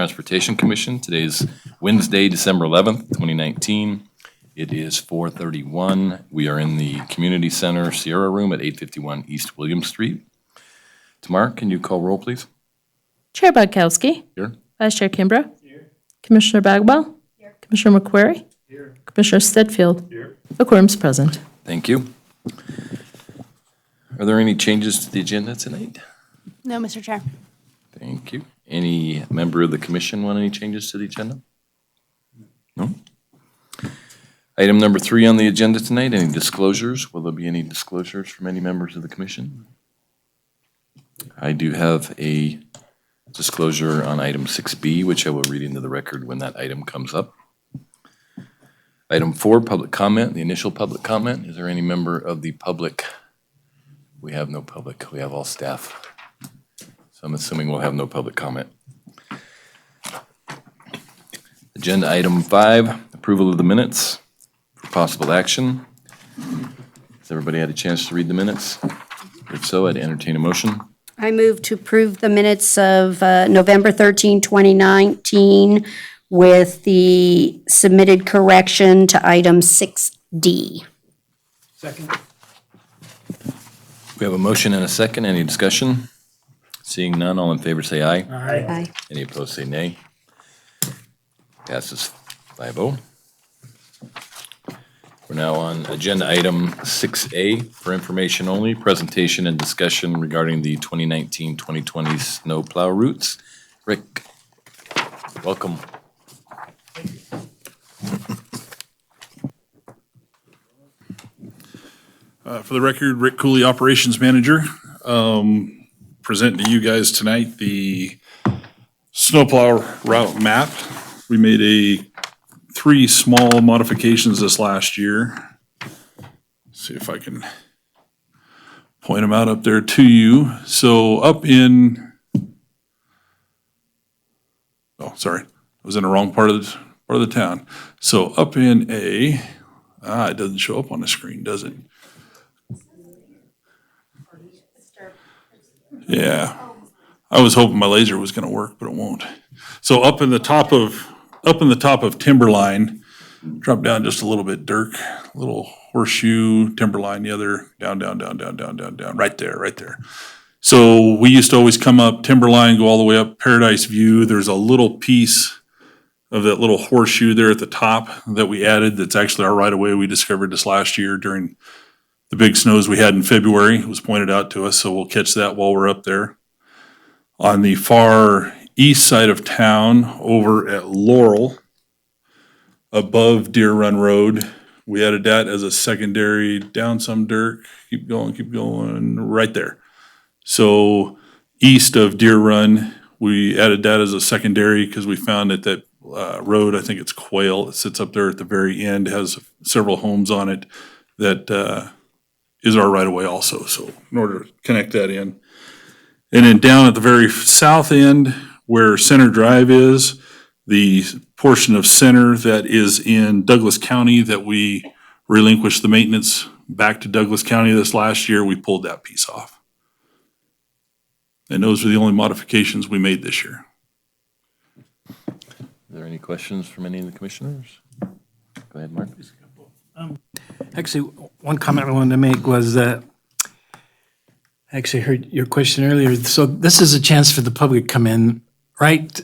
Transportation Commission. Today is Wednesday, December 11th, 2019. It is 4:31. We are in the Community Center Sierra Room at 851 East William Street. Tamar, can you call roll, please? Chair Bodkowski. Here. Vice Chair Kimbrough. Here. Commissioner Bagwell. Here. Commissioner McQuarrie. Here. Commissioner Stedfield. Here. The quorum's present. Thank you. Are there any changes to the agenda tonight? No, Mr. Chair. Thank you. Any member of the commission want any changes to the agenda? No? Item number 3 on the agenda tonight, any disclosures? Will there be any disclosures from any members of the commission? I do have a disclosure on item 6B, which I will read into the record when that item comes up. Item 4, public comment, the initial public comment. Is there any member of the public? We have no public. We have all staff. So I'm assuming we'll have no public comment. Agenda item 5, approval of the minutes for possible action. Has everybody had a chance to read the minutes? If so, I'd entertain a motion. I move to approve the minutes of November 13, 2019 with the submitted correction to item 6D. Second. We have a motion and a second. Any discussion? Seeing none, all in favor say aye. Aye. Aye. Any opposed say nay. Passes 5-0. We're now on agenda item 6A for information only, presentation and discussion regarding the 2019-2020 snowplow routes. Rick, welcome. For the record, Rick Cooley, Operations Manager. Presenting to you guys tonight the snowplow route map. We made 3 small modifications this last year. See if I can point them out up there to you. So up in, oh, sorry, I was in the wrong part of the town. So up in it doesn't show up on the screen, does it? Yeah, I was hoping my laser was going to work, but it won't. So up in the top of Timberline, drop down just a little bit, Dirk, little horseshoe, Timberline, the other down, right there. So we used to always come up Timberline, go all the way up Paradise View. There's a little piece of that little horseshoe there at the top that we added. That's actually our right of way. We discovered this last year during the big snows we had in February. It was pointed out to us, so we'll catch that while we're up there. On the far east side of town, over at Laurel, above Deer Run Road, we added that as a secondary, down some dirt, keep going, right there. So east of Deer Run, we added that as a secondary because we found that road, I think it's Quail, it sits up there at the very end, has several homes on it that is our right of way also, so in order to connect that in. And then down at the very south end where Center Drive is, the portion of Center that is in Douglas County that we relinquished the maintenance back to Douglas County this last year, we pulled that piece off. And those are the only modifications we made this year. Are there any questions from any of the commissioners? Go ahead, Mark. Actually, one comment I wanted to make was that I actually heard your question earlier. So this is a chance for the public to come in, right?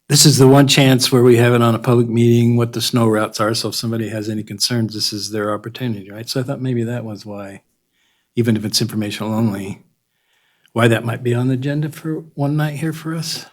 This is the one chance where we have it on a public meeting, what the snow routes are. So if somebody has any concerns, this is their opportunity, right? So I thought maybe that was why, even if it's informational only, why that might be on the agenda for one night here for us.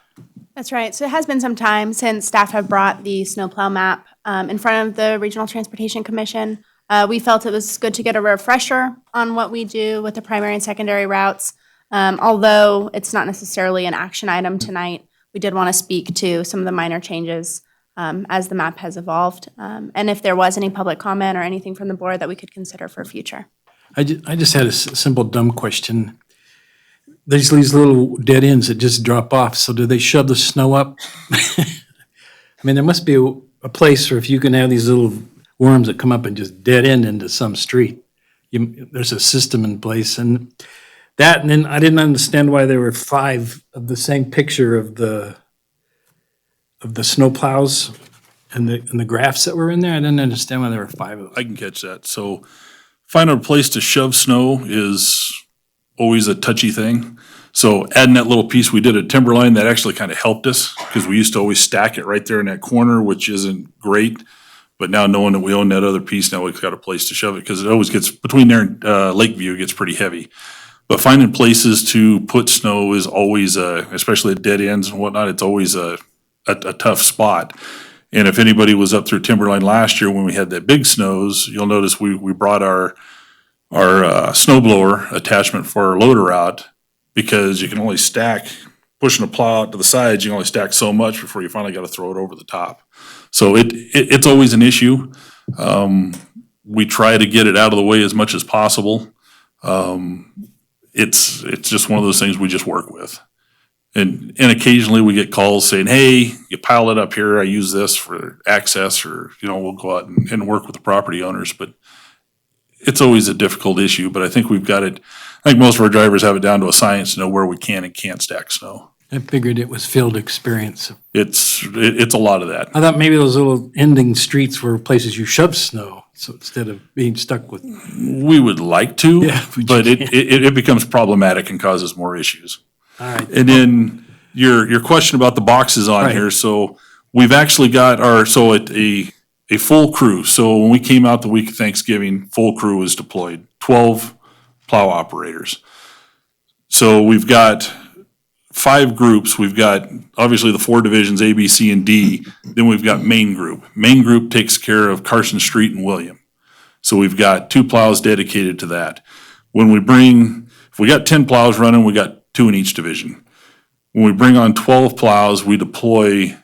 That's right. So it has been some time since staff have brought the snowplow map in front of the Regional Transportation Commission. We felt it was good to get a refresher on what we do with the primary and secondary routes. Although it's not necessarily an action item tonight, we did want to speak to some of the minor changes as the map has evolved. And if there was any public comment or anything from the board that we could consider for future. I just had a simple dumb question. There's these little dead ends that just drop off. So do they shove the snow up? I mean, there must be a place where if you can have these little worms that come up and just dead end into some street. There's a system in place. And then I didn't understand why there were 5 of the same picture of the of the snow plows and the graphs that were in there? I didn't understand why there were 5 of those. I can catch that. So finding a place to shove snow is always a touchy thing. So adding that little piece we did at Timberline, that actually kind of helped us because we used to always stack it right there in that corner, which isn't great. But now knowing that we own that other piece, now we've got a place to shove it because it always gets, between there and Lakeview, it gets pretty heavy. But finding places to put snow is always, especially at dead ends and whatnot, it's always a tough spot. And if anybody was up through Timberline last year when we had that big snows, you'll notice we brought our snow blower attachment for our loader out because you can only stack, pushing a plow out to the sides, you can only stack so much before you finally got to throw it over the top. So it's always an issue. We try to get it out of the way as much as possible. It's just one of those things we just work with. And occasionally we get calls saying, hey, you pile it up here, I use this for access, or, we'll go out and work with the property owners, but it's always a difficult issue, but I think we've got it, I think most of our drivers have it down to a science to know where we can and can't stack snow. I figured it was field experience. It's a lot of that. I thought maybe those little ending streets were places you shove snow, so instead of being stuck with. We would like to, Yeah, but it becomes problematic and causes more issues. All right. And then your question about the boxes on Right. here, so we've actually got a full crew. So when we came out the week of Thanksgiving, full crew was deployed, 12 plow operators. So we've got 5 groups. We've got obviously the 4 divisions, A, B, C, and D. Then we've got main group. Main group takes care of Carson Street and William. So we've got 2 plows dedicated to that. If we got 10 plows running, we got 2 in each division. When we bring on 12 plows, we deploy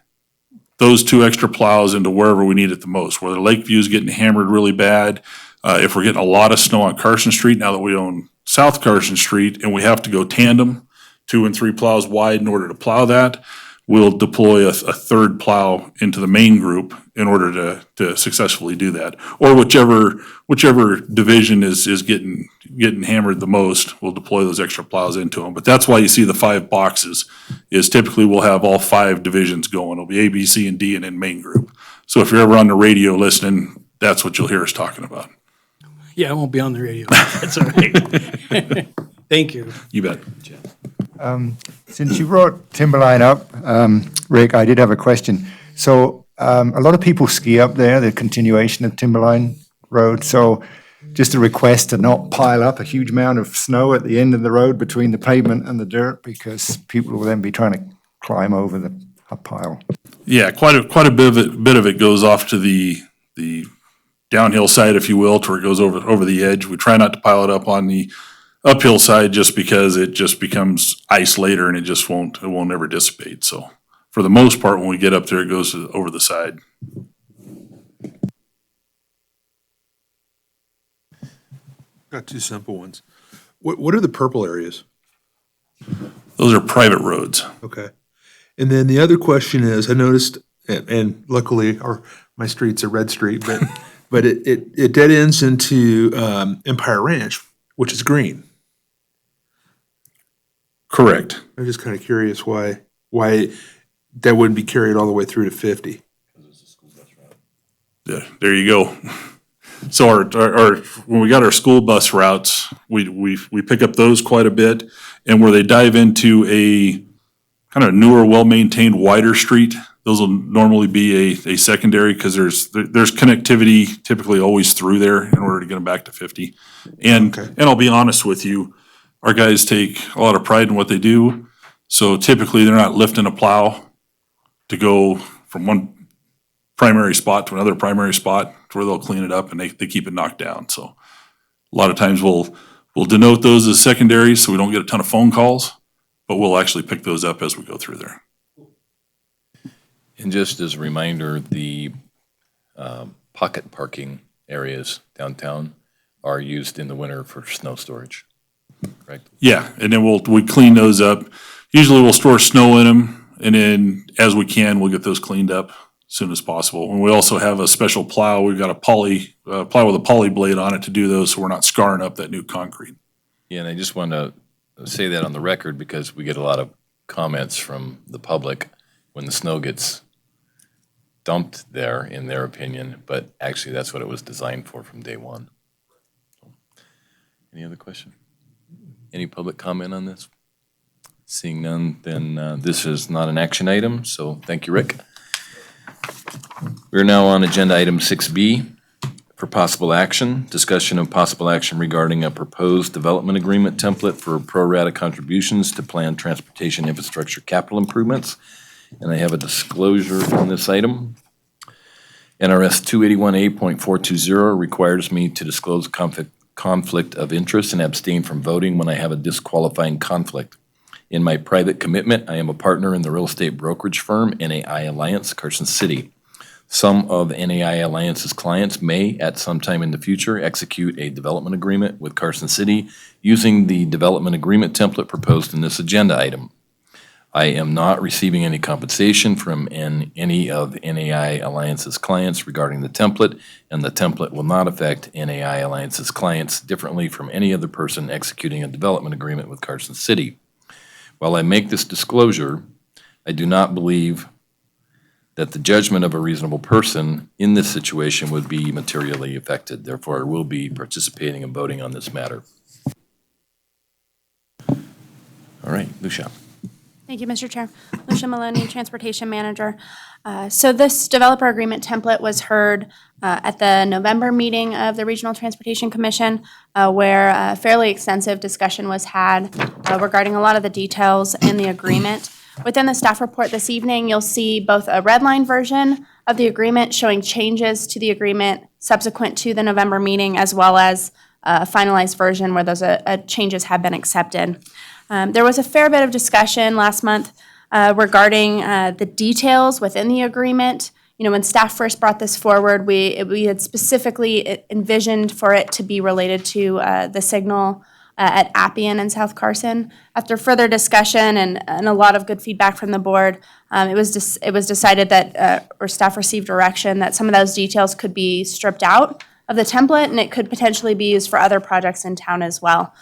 those 2 extra plows into wherever we need it the most, whether Lakeview is getting hammered really bad. If we're getting a lot of snow on Carson Street, now that we own South Carson Street and we have to go tandem, 2 and 3 plows wide in order to plow that, we'll deploy a 3rd plow into the main group in order to successfully do that. Or whichever division is getting hammered the most, we'll deploy those extra plows into them. But that's why you see the 5 boxes, is typically we'll have all 5 divisions going. It'll be A, B, C, and D, and then main group. So if you're ever on the radio listening, that's what you'll hear us talking about. Yeah, I won't be on the radio. That's all right. Thank you. You bet. Since you brought Timberline up, Rick, I did have a question. So a lot of people ski up there, the continuation of Timberline Road. So just a request to not pile up a huge amount of snow at the end of the road between the pavement and the dirt, because people will then be trying to climb over the pile. Yeah, quite a bit of it goes off to the downhill side, if you will, to where it goes over the edge. We try not to pile it up on the uphill side just because it just becomes ice later and it won't ever dissipate. So for the most part, when we get up there, it goes over the side. Got 2 simple ones. What are the purple areas? Those are private roads. Okay. And then the other question is, I noticed, and luckily my street's a red street, but it dead ends into Empire Ranch, which is green. Correct. I'm just kind of curious why that wouldn't be carried all the way through to 50. Yeah, there you go. So our when we got our school bus routes, we pick up those quite a bit, and where they dive into a kind of newer, well-maintained, wider street, those will normally be a secondary because there's connectivity typically always through there in order to get them back to 50. And I'll be honest with you, our guys take a lot of pride in what they do. So typically they're not lifting a plow to go from one primary spot to another primary spot to where they'll clean it up and they keep it knocked down. So a lot of times we'll denote those as secondaries so we don't get a ton of phone calls, but we'll actually pick those up as we go through there. And just as a reminder, the pocket parking areas downtown are used in the winter for snow storage, correct? Yeah, and then we clean those up. Usually we'll store snow in them, and then as we can, we'll get those cleaned up as soon as possible. And we also have a special plow. We've got a plow with a poly blade on it to do those so we're not scarring up that new concrete. Yeah, and I just want to say that on the record because we get a lot of comments from the public when the snow gets dumped there, in their opinion, but actually that's what it was designed for from day one. Any other question? Any public comment on this? Seeing none, then this is not an action item, so thank you, Rick. We're now on agenda item 6B for possible action, discussion of possible action regarding a proposed development agreement template for pro rata contributions to planned transportation infrastructure capital improvements. And I have a disclosure on this item. NRS 281A.420 requires me to disclose conflict of interest and abstain from voting when I have a disqualifying conflict. In my private commitment, I am a partner in the real estate brokerage firm NAI Alliance, Carson City. Some of NAI Alliance's clients may, at some time in the future, execute a development agreement with Carson City using the development agreement template proposed in this agenda item. I am not receiving any compensation from any of NAI Alliance's clients regarding the template, and the template will not affect NAI Alliance's clients differently from any other person executing a development agreement with Carson City. While I make this disclosure, I do not believe that the judgment of a reasonable person in this situation would be materially affected. Therefore, I will be participating and voting on this matter. All right, Lucia. Thank you, Mr. Chair. Lucia Maloney, Transportation Manager. So this developer agreement template was heard at the November meeting of the Regional Transportation Commission, where a fairly extensive discussion was had regarding a lot of the details in the agreement. Within the staff report this evening, you'll see both a red line version of the agreement showing changes to the agreement subsequent to the November meeting, as well as a finalized version where those changes have been accepted. There was a fair bit of discussion last month regarding the details within the agreement. You know, when staff first brought this forward, we had specifically envisioned for it to be related to the signal at Appian and South Carson. After further discussion and a lot of good feedback from the board, it was decided that, or staff received direction that some of those details could be stripped out of the template, and it could potentially be used for other projects in town as well,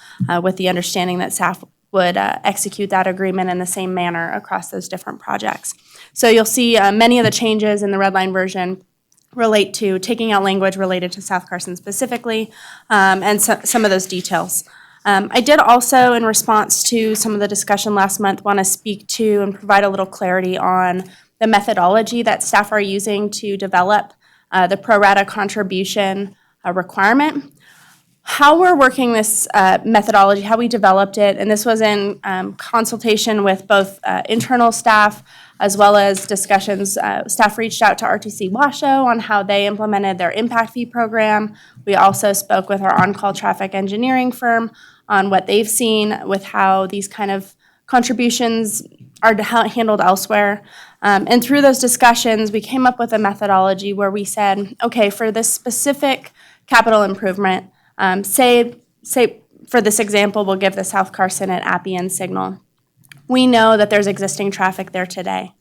with the understanding that staff would execute that agreement in the same manner across those different projects. So you'll see many of the changes in the red line version relate to taking out language related to South Carson specifically, and some of those details. I did also, in response to some of the discussion last month, want to speak to and provide a little clarity on the methodology that staff are using to develop the pro rata contribution requirement. How we're working this methodology, how we developed it, and this was in consultation with both internal staff as well as discussions. Staff reached out to RTC Washoe on how they implemented their impact fee program. We also spoke with our on-call traffic engineering firm on what they've seen with how these kind of contributions are handled elsewhere. And through those discussions, we came up with a methodology where we said, okay, for this specific capital improvement, say for this example, we'll give the South Carson at Appian signal. We know that there's existing traffic there today.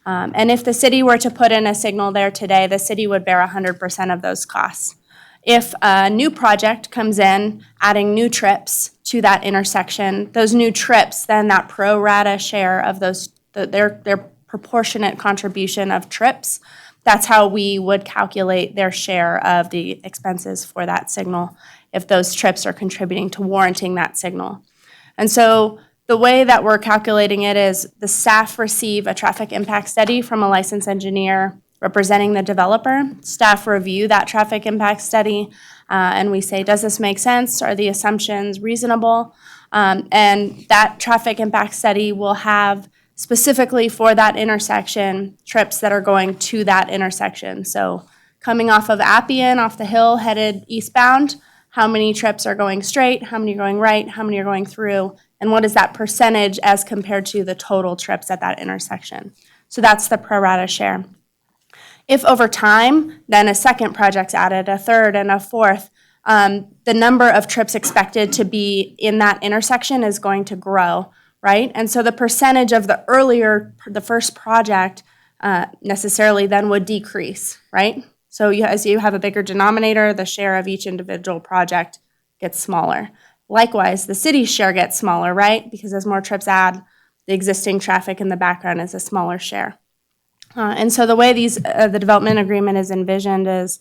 And if the city were to put in a signal there today, the city would bear 100% of those costs. If a new project comes in, adding new trips to that intersection, those new trips, then that pro rata share of those, their proportionate contribution of trips, that's how we would calculate their share of the expenses for that signal if those trips are contributing to warranting that signal. And so the way that we're calculating it is the staff receive a traffic impact study from a licensed engineer representing the developer. Staff review that traffic impact study, and we say, does this make sense? Are the assumptions reasonable? And that traffic impact study will have specifically for that intersection trips that are going to that intersection. So coming off of Appian, off the hill, headed eastbound, how many trips are going straight, how many are going right, how many are going through, and what is that percentage as compared to the total trips at that intersection. So that's the pro rata share. If over time, then a second project's added, a third and a fourth, the number of trips expected to be in that intersection is going to grow, right? And so the percentage of the first project necessarily then would decrease, right? So as you have a bigger denominator, the share of each individual project gets smaller. Likewise, the city's share gets smaller, right? Because as more trips add, the existing traffic in the background is a smaller share. And so the way the development agreement is envisioned is,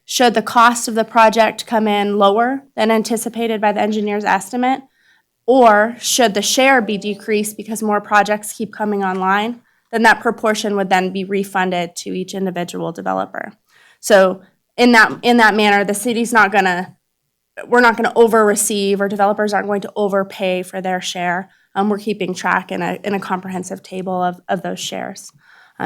should the cost of the project come in lower than anticipated by the engineer's estimate, or should the share be decreased because more projects keep coming online, then that proportion would then be refunded to each individual developer. So in that manner, the city's not gonna, we're not gonna over-receive, or developers aren't going to overpay for their share. We're keeping track in a comprehensive table of those shares.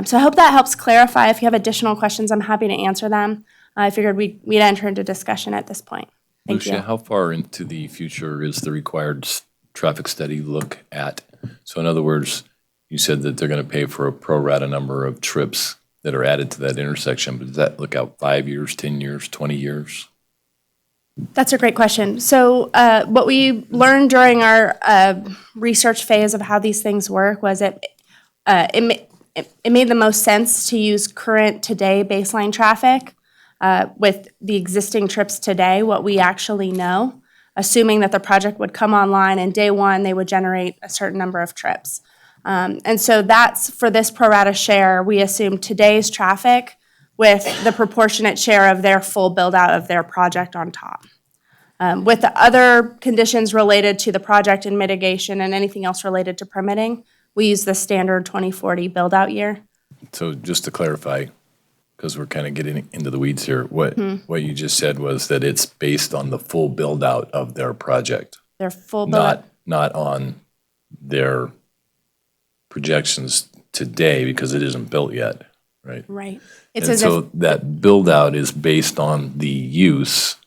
So I hope that helps clarify. If you have additional questions, I'm happy to answer them. I figured we'd enter into discussion at this point. Thank Lucia, you. how far into the future is the required traffic study look at? So in other words, you said that they're going to pay for a pro rata number of trips that are added to that intersection, but does that look out 5 years, 10 years, 20 years? That's a great question. So what we learned during our research phase of how these things work was it made the most sense to use current today baseline traffic with the existing trips today, what we actually know, assuming that the project would come online and day one they would generate a certain number of trips. And so that's, for this pro rata share, we assume today's traffic with the proportionate share of their full build out of their project on top. With the other conditions related to the project and mitigation and anything else related to permitting, we use the standard 2040 build out year. So just to clarify, because we're kind of getting into the weeds here, what you just said was that it's based on the full build out of their project, Their full build out. not on their projections today, because it isn't built yet, right? Right. It's And as so if, that build out is based on the use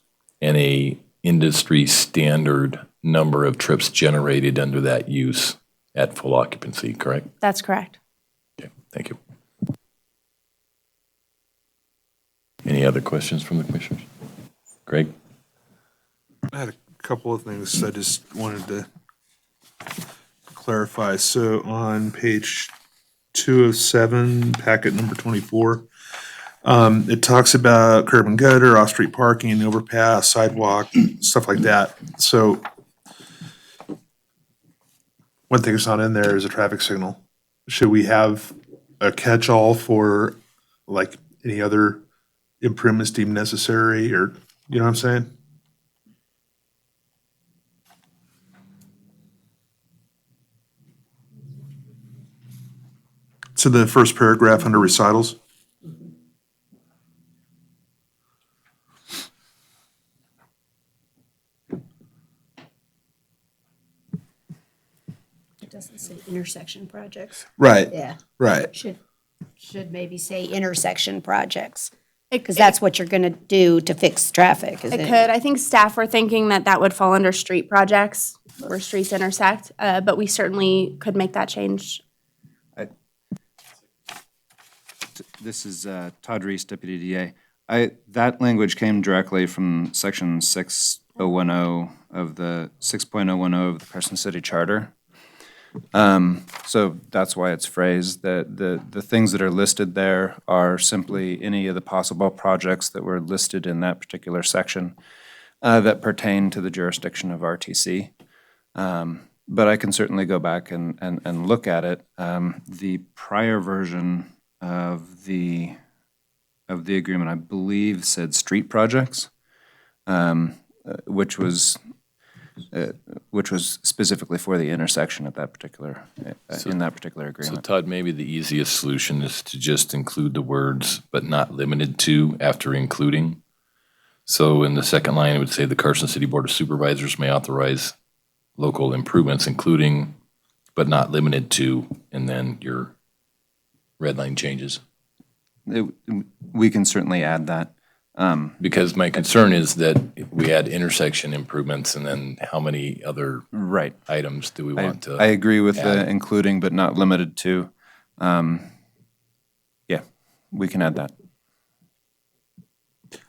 and a industry standard number of trips generated under that use at full occupancy, correct? that's correct. Okay, thank you. Any other questions from the commissioners? Greg? I had a couple of things I just wanted to clarify. So on page 2 of 7, packet number 24, it talks about curb and gutter, off-street parking, overpass, sidewalk, stuff like that. So one thing that's not in there is a traffic signal. Should we have a catch-all for like any other improvements deemed necessary, or, you know what I'm saying? So the first paragraph under recitals. It doesn't say intersection projects. Right, Yeah, right. should maybe say intersection projects, It because that's what you're gonna do to fix traffic, is It it? could. I think staff were thinking that that would fall under street projects where streets intersect, but we certainly could make that change. This is Todd Reese, Deputy DA. That language came directly from section 6010 of the 6.010 of the Carson City Charter. So that's why it's phrased that the things that are listed there are simply any of the possible projects that were listed in that particular section that pertain to the jurisdiction of RTC. But I can certainly go back and look at it. The prior version of the agreement, I believe, said street projects, which was specifically for the intersection at that particular, in that particular So agreement. Todd, maybe the easiest solution is to just include the words, but not limited to, after including. So in the second line, it would say the Carson City Board of Supervisors may authorize local improvements, including, but not limited to, and then your red line changes. We can certainly add that. Because my concern is that we add intersection improvements, and then how many other Right. items do we want to? I agree with the add? including but not limited to. Yeah, we can add that.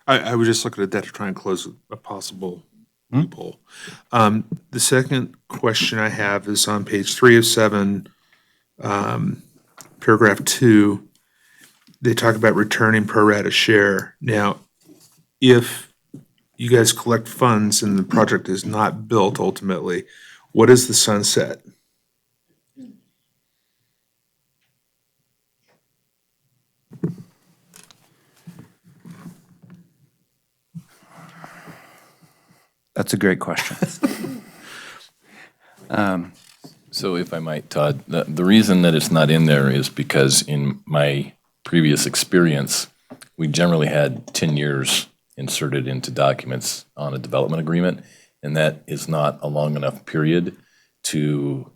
I was just looking at that to try and close a possible loophole. The second question I have is on page 3 of 7, paragraph 2. They talk about returning pro rata share. Now, if you guys collect funds and the project is not built ultimately, what is the sunset? That's a great question. So if I might, Todd, the reason that it's not in there is because in my previous experience, we generally had 10 years inserted into documents on a development agreement, and that is not a long enough period to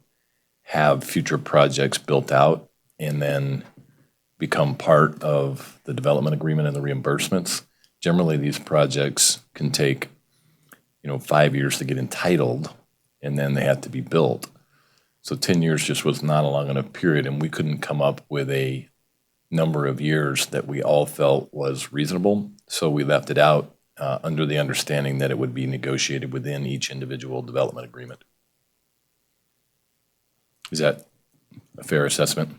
have future projects built out and then become part of the development agreement and the reimbursements. Generally, these projects can take, 5 years to get entitled, and then they have to be built. So 10 years just was not a long enough period, and we couldn't come up with a number of years that we all felt was reasonable. So we left it out under the understanding that it would be negotiated within each individual development agreement. Is that a fair assessment?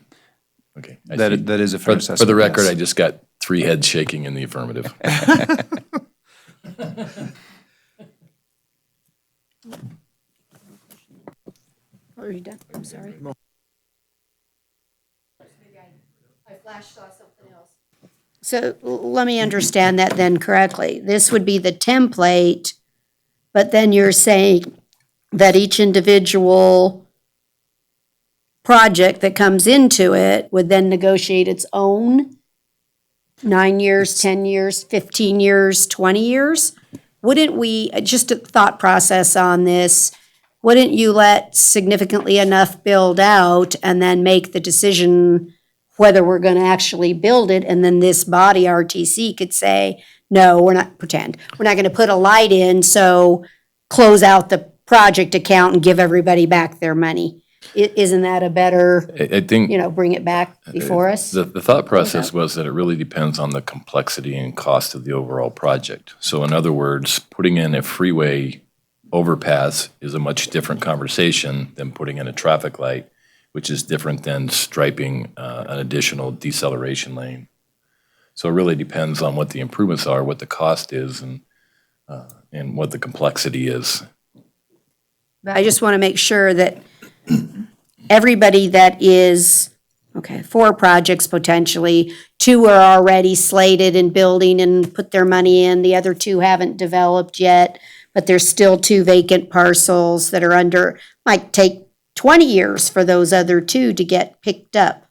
Okay. I see. That is a fair assessment. For the record, yes. I just got 3 heads shaking in the affirmative. Are you done? I'm sorry. I flash saw something else. So let me understand that then correctly. This would be the template, but then you're saying that each individual project that comes into it would then negotiate its own 9 years, 10 years, 15 years, 20 years? Wouldn't we, just a thought process on this, wouldn't you let significantly enough build out and then make the decision whether we're going to actually build it? And then this body, RTC, could say, no, we're not going to put a light in, so close out the project account and give everybody back their money. Isn't that a better, I think bring it back before us? the thought process was that it really depends on the complexity and cost of the overall project. So in other words, putting in a freeway overpass is a much different conversation than putting in a traffic light, which is different than striping an additional deceleration lane. So it really depends on what the improvements are, what the cost is, and what the complexity is. But I just want to make sure that everybody that is, 4 projects potentially, 2 are already slated and building and put their money in, the other 2 haven't developed yet, but there's still 2 vacant parcels that are might take 20 years for those other 2 to get picked up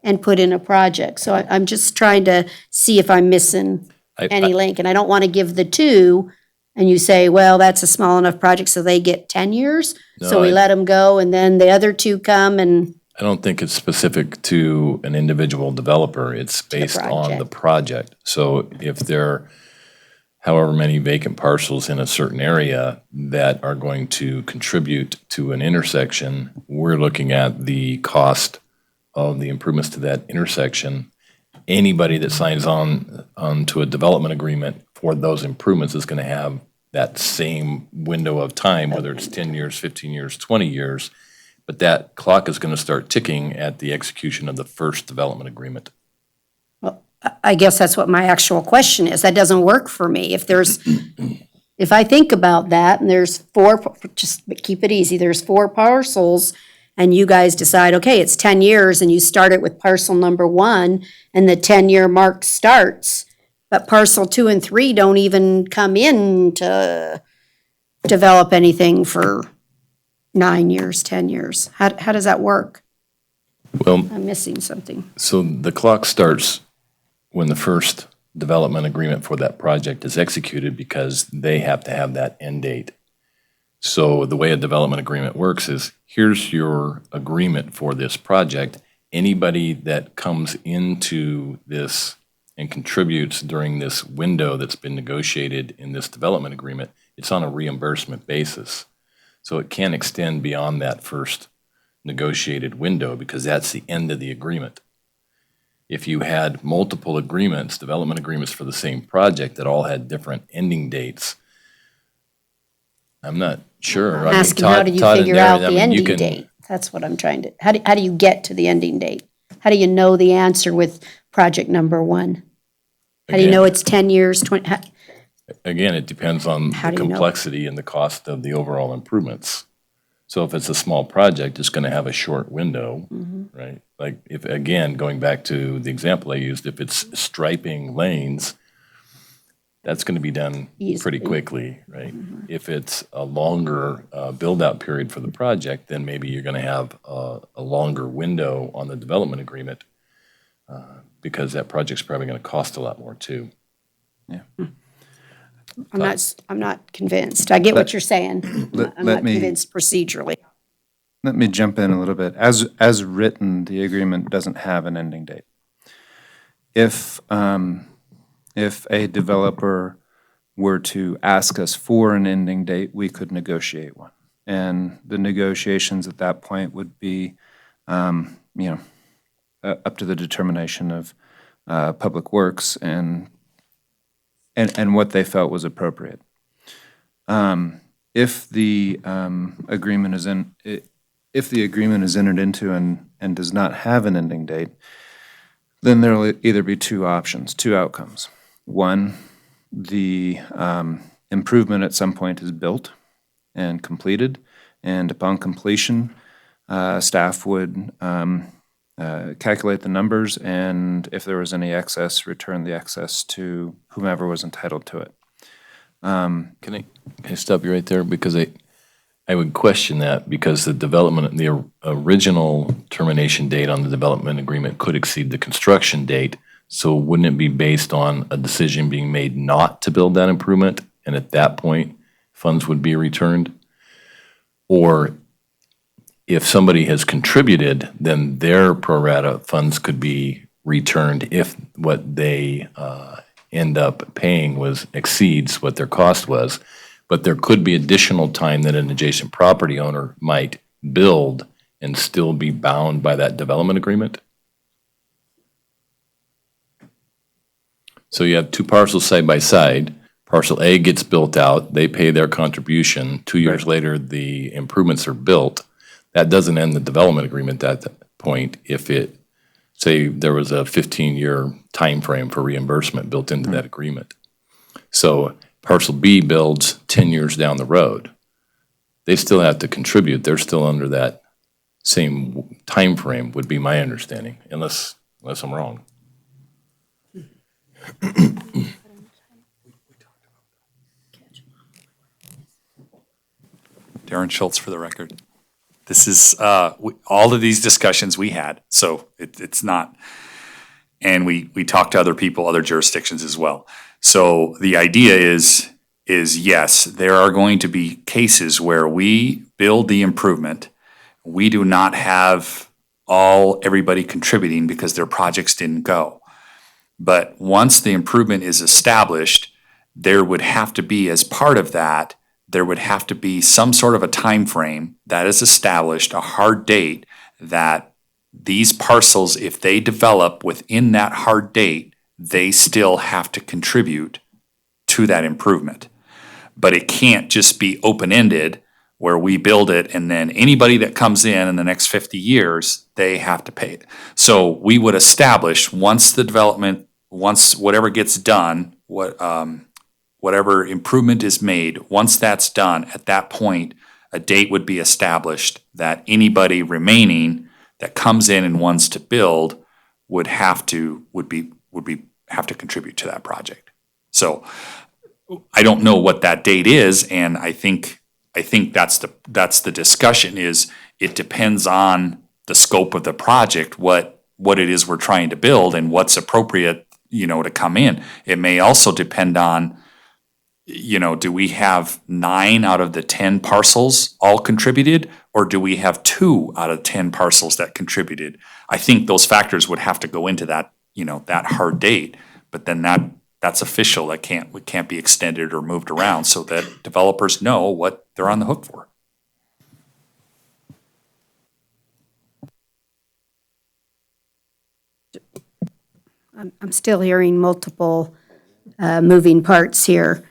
and put in a project. So I'm just trying to see if I'm missing any link, and I don't want to give the 2, and you say, well, that's a small enough project, so they get 10 years? So we let them go, and then the other 2 come and... I don't think it's specific to an individual developer. It's based on the project. So if there are however many vacant parcels in a certain area that are going to contribute to an intersection, we're looking at the cost of the improvements to that intersection. Anybody that signs on to a development agreement for those improvements is going to have that same window of time, whether it's 10 years, 15 years, 20 years, but that clock is going to start ticking at the execution of the first development agreement. Well, I guess that's what my actual question is. That doesn't work for me. If I think about that, and there's 4, just keep it easy, there's 4 parcels, and you guys decide, okay, it's 10 years, and you start it with parcel number 1, and the 10-year mark starts, but parcel 2 and 3 don't even come in to develop anything for 9 years, 10 years. How does that work? Well, I'm missing something. so the clock starts when the first development agreement for that project is executed because they have to have that end date. So the way a development agreement works is, here's your agreement for this project. Anybody that comes into this and contributes during this window that's been negotiated in this development agreement, it's on a reimbursement basis. So it can't extend beyond that first negotiated window because that's the end of the agreement. If you had multiple agreements, development agreements for the same project that all had different ending dates, I'm not sure. I mean, Asking, how do you Todd and figure out Darren, I the mean, you ending can- date? That's what I'm trying to, how do you get to the ending date? How do you know the answer with project number 1? How do you know it's 10 years, 20? Again, it depends on How the do you know? complexity and the cost of the overall improvements. So if it's a small project, it's going to have a short window, right? Like if, again, going back to the example I used, if it's striping lanes, that's going to be done pretty Easily. quickly, right? If it's a longer build-out period for the project, then maybe you're going to have a longer window on the development agreement because that project's probably going to cost a lot more too. I'm not convinced. I get what you're saying. I'm let not me- convinced procedurally. Let me jump in a little bit. As written, the agreement doesn't have an ending date. If a developer were to ask us for an ending date, we could negotiate one. And the negotiations at that point would be, up to the determination of Public Works and what they felt was appropriate. If the agreement is entered into and does not have an ending date, then there will either be two outcomes. One, the improvement at some point is built and completed, and upon completion, staff would calculate the numbers, and if there was any excess, return the excess to whomever was entitled to it. Can I stop you right there? Because I would question that because the original termination date on the development agreement could exceed the construction date. So wouldn't it be based on a decision being made not to build that improvement? And at that point, funds would be returned? Or if somebody has contributed, then their pro rata funds could be returned if what they end up paying exceeds what their cost was. But there could be additional time that an adjacent property owner might build and still be bound by that development agreement. So you have two parcels side by side. Parcel A gets built out, they pay their contribution. 2 years later, the improvements are built. That doesn't end the development agreement at that point if say there was a 15-year time frame for reimbursement built into that agreement. So parcel B builds 10 years down the road. They still have to contribute. They're still under that same time frame, would be my understanding, unless I'm wrong. Darren Schultz for the record. This is, all of these discussions we had, so it's not, and we talked to other people, other jurisdictions as well. So the idea is yes, there are going to be cases where we build the improvement, we do not have everybody contributing because their projects didn't go. But once the improvement is established, there would have to be, as part of that, there would have to be some sort of a time frame that is established, a hard date, that these parcels, if they develop within that hard date, they still have to contribute to that improvement. But it can't just be open-ended where we build it and then anybody that comes in the next 50 years, they have to pay it. So we would establish once whatever gets done, whatever improvement is made, once that's done, at that point, a date would be established that anybody remaining that comes in and wants to build would have to contribute to that project. So I don't know what that date is, and I think that's the discussion is it depends on the scope of the project, what it is we're trying to build and what's appropriate, to come in. It may also depend on, do we have 9 out of the 10 parcels all contributed, or do we have 2 out of 10 parcels that contributed? I think those factors would have to go into that, that hard date, but then that's official. It can't be extended or moved around so that developers know what they're on the hook for. I'm still hearing multiple moving parts here.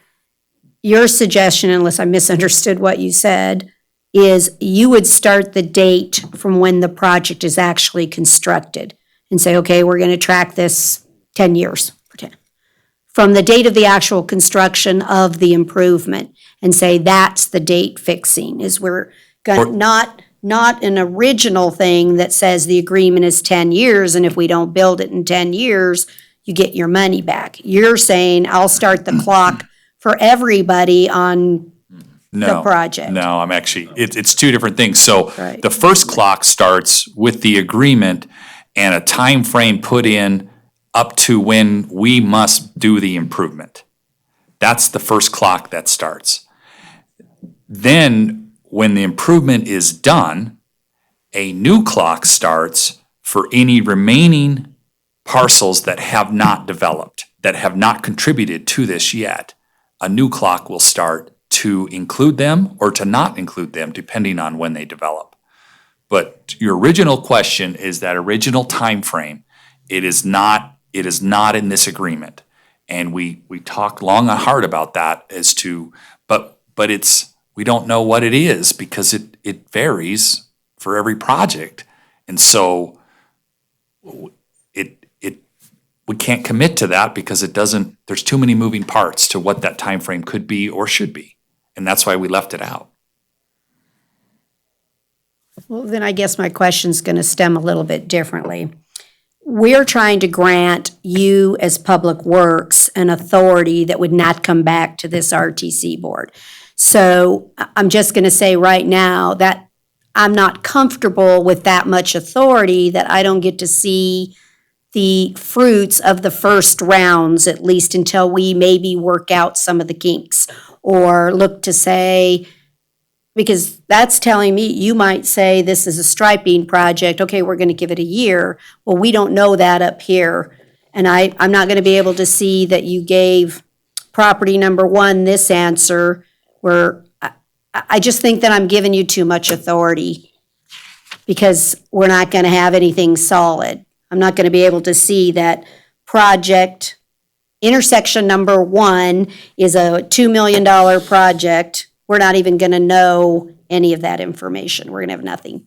Your suggestion, unless I misunderstood what you said, is you would start the date from when the project is actually constructed and say, okay, we're going to track this 10 years. From the date of the actual construction of the improvement and say that's the date fixing, is we're going not an original thing that says the agreement is 10 years and if we don't build it in 10 years, you get your money back. You're saying, I'll start the clock for everybody on No, project. No, I'm actually, it's two different things. So Right. the first clock starts with the agreement and a time frame put in up to when we must do the improvement. That's the first clock that starts. Then, when the improvement is done, a new clock starts for any remaining parcels that have not developed, that have not contributed to this yet. A new clock will start to include them or to not include them, depending on when they develop. But your original question is that original time frame. It is not in this agreement. And we talked long and hard about that as to, but we don't know what it is because it varies for every project. And so we can't commit to that because there's too many moving parts to what that time frame could be or should be. And that's why we left it out. Well, then I guess my question's going to stem a little bit differently. We're trying to grant you as Public Works an authority that would not come back to this RTC board. So I'm just going to say right now that I'm not comfortable with that much authority, that I don't get to see the fruits of the first rounds, at least until we maybe work out some of the kinks, or look to say, because that's telling me, you might say this is a striping project, okay, we're gonna give it a year. Well, we don't know that up here. And I'm not gonna be able to see that you gave property number one this answer, where I just think that I'm giving you too much authority, because we're not gonna have anything solid. I'm not gonna be able to see that project, intersection number one is a $2 million project. We're not even gonna know any of that information. We're gonna have nothing.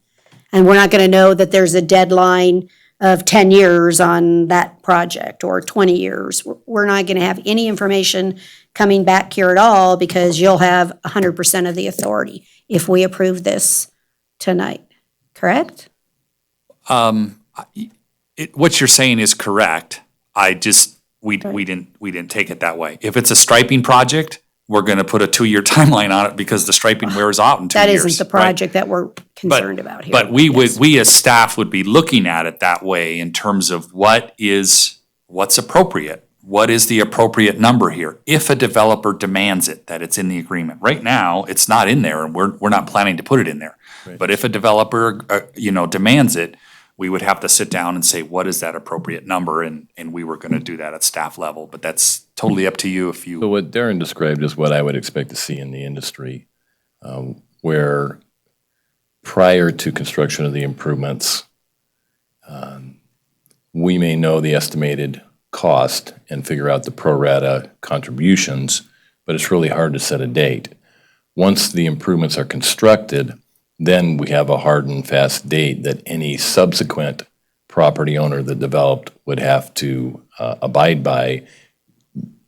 And we're not gonna know that there's a deadline of 10 years on that project, or 20 years. We're not gonna have any information coming back here at all, because you'll have 100% of the authority if we approve this tonight, correct? What you're saying is correct. We didn't take it that way. If it's a striping project, we're gonna put a 2-year timeline on it because the striping wears out in 2 years. That isn't the right? project that we're concerned about here. But Yes. we as staff would be looking at it that way in terms of what's appropriate. What is the appropriate number here? If a developer demands it, that it's in the agreement. Right now, it's not in there, and we're not planning to put it in there. But if a developer, demands it, we would have to sit down and say, what is that appropriate number? And we were gonna do that at staff level, but that's totally up to you if you. So what Darren described is what I would expect to see in the industry, where prior to construction of the improvements, we may know the estimated cost and figure out the pro rata contributions, but it's really hard to set a date. Once the improvements are constructed, then we have a hard and fast date that any subsequent property owner that developed would have to abide by.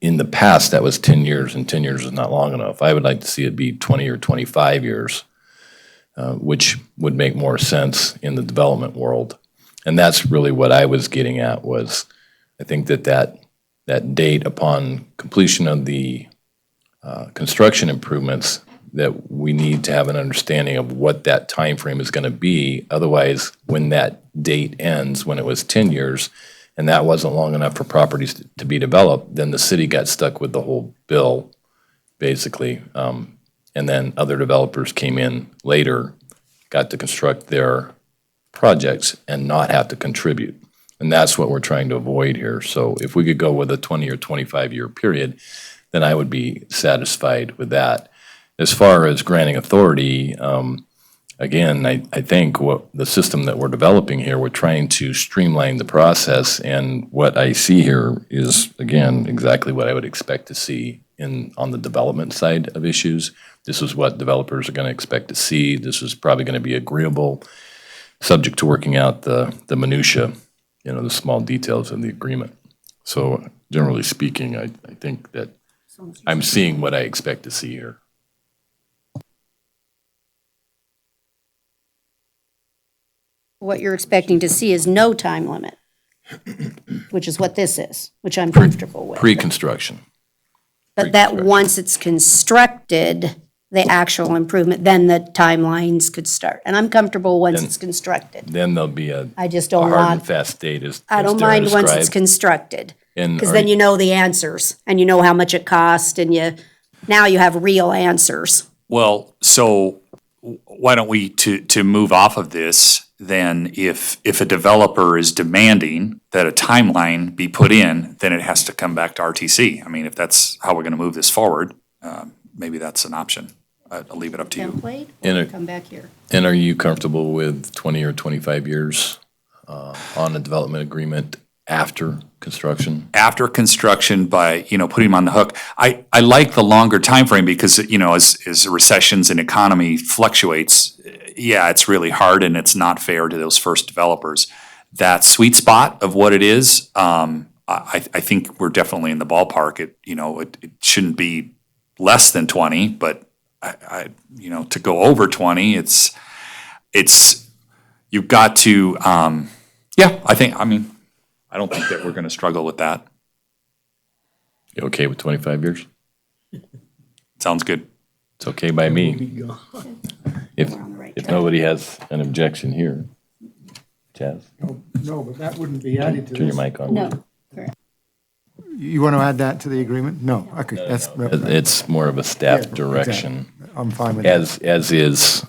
In the past, that was 10 years, and 10 years is not long enough. I would like to see it be 20 or 25 years, which would make more sense in the development world. And that's really what I was getting at, was I think that date upon completion of the construction improvements, that we need to have an understanding of what that time frame is going to be. Otherwise, when that date ends, when it was 10 years, and that wasn't long enough for properties to be developed, then the city got stuck with the whole bill, basically. And then other developers came in later, got to construct their projects and not have to contribute. And that's what we're trying to avoid here. So if we could go with a 20 or 25-year period, then I would be satisfied with that. As far as granting authority, again, I think what the system that we're developing here, we're trying to streamline the process, and what I see here is, again, exactly what I would expect to see on the development side of issues. This is what developers are going to expect to see. This is probably going to be agreeable, subject to working out the minutia, the small details of the agreement. So generally speaking, I think that I'm seeing what I expect to see here. What you're expecting to see is no time limit. which is what this is, which I'm comfortable with. Pre-construction. But that once it's constructed, the actual improvement, then the timelines could start. And I'm comfortable once it's constructed. Then there'll be I just a don't hard and want, fast date as I don't Darren mind once it's described. constructed. And Because are- then you know the answers and you know how much it cost and now you have real answers. Well, so why don't we, to move off of this, then if a developer is demanding that a timeline be put in, then it has to come back to RTC. I mean, if that's how we're gonna move this forward, maybe that's an option. I'll leave it up to you. Template, And or it- come back here. And are you comfortable with 20 or 25 years on a development agreement after construction? After construction by, putting them on the hook. I like the longer time frame because, as recessions and economy fluctuates, yeah, it's really hard and it's not fair to those first developers. That sweet spot of what it is, I think we're definitely in the ballpark. It shouldn't be less than 20, but to go over 20, it's, you've got to, I don't think that we're going to struggle with that. You okay with 25 years? Sounds good. It's okay by me. If nobody has an objection here. Chaz, No, but that wouldn't be added to turn your this. mic on. No. You want to add that to the agreement? No, okay, that's, It's more of a staff Yeah, direction, I'm fine with that. as is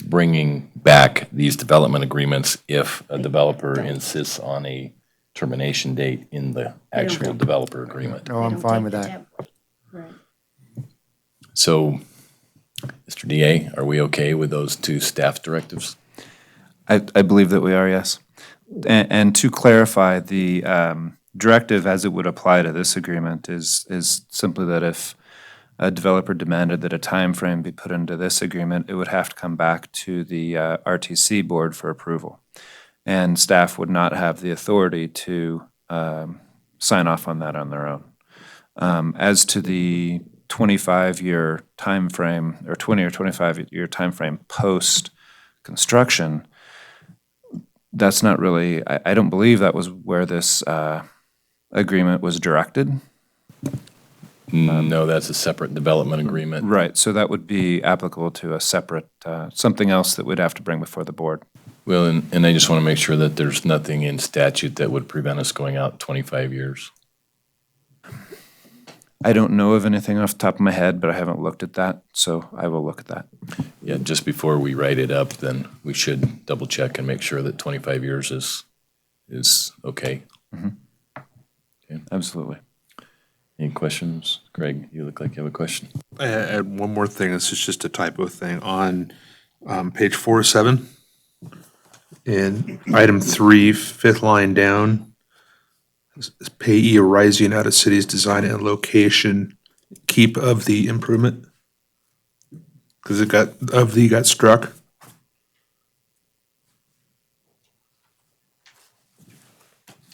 bringing back these development agreements if a developer insists on a termination date in the actual developer agreement. No, I'm fine with that. Right. So, Mr. DA, are we okay with those two staff directives? I believe that we are, yes. And to clarify, the directive as it would apply to this agreement is simply that if a developer demanded that a time frame be put into this agreement, it would have to come back to the RTC board for approval. And staff would not have the authority to sign off on that on their own. As to the 25-year time frame, or 20 or 25-year time frame post-construction, that's not really, I don't believe that was where this agreement was directed. No, that's a separate development agreement. Right, so that would be applicable to a separate, something else that we'd have to bring before the board. Well, and I just want to make sure that there's nothing in statute that would prevent us going out 25 years. I don't know of anything off the top of my head, but I haven't looked at that, so I will look at that. Yeah, just before we write it up, then we should double check and make sure that 25 years is okay. Absolutely. Any questions? Greg, you look like you have a question. I had one more thing. This is just a typo thing on page 407. In item 3, fifth line down, is payee arising out of city's design and location, keep of the improvement. Because it got struck.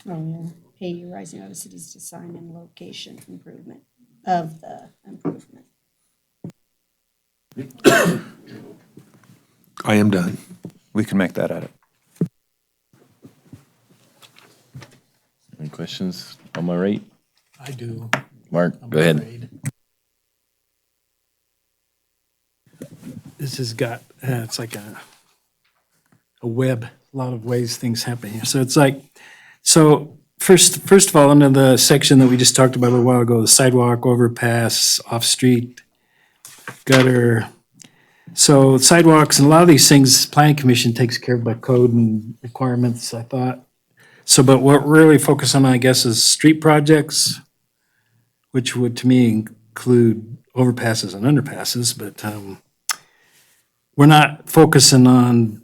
Oh, yeah. Pay rising out of city's design and location improvement of the improvement. I am done. We can make that edit. Any questions? Am I right? I do. Mark, I'm go ahead. afraid. This has got, it's like a web, a lot of ways things happen here. So it's like, so first of all, under the section that we just talked about a little while ago, the sidewalk, overpass, off-street, gutter. So sidewalks and a lot of these things, planning commission takes care of by code and requirements, I thought. So, but what we're really focusing on, I guess, is street projects, which would, to me, include overpasses and underpasses, but we're not focusing on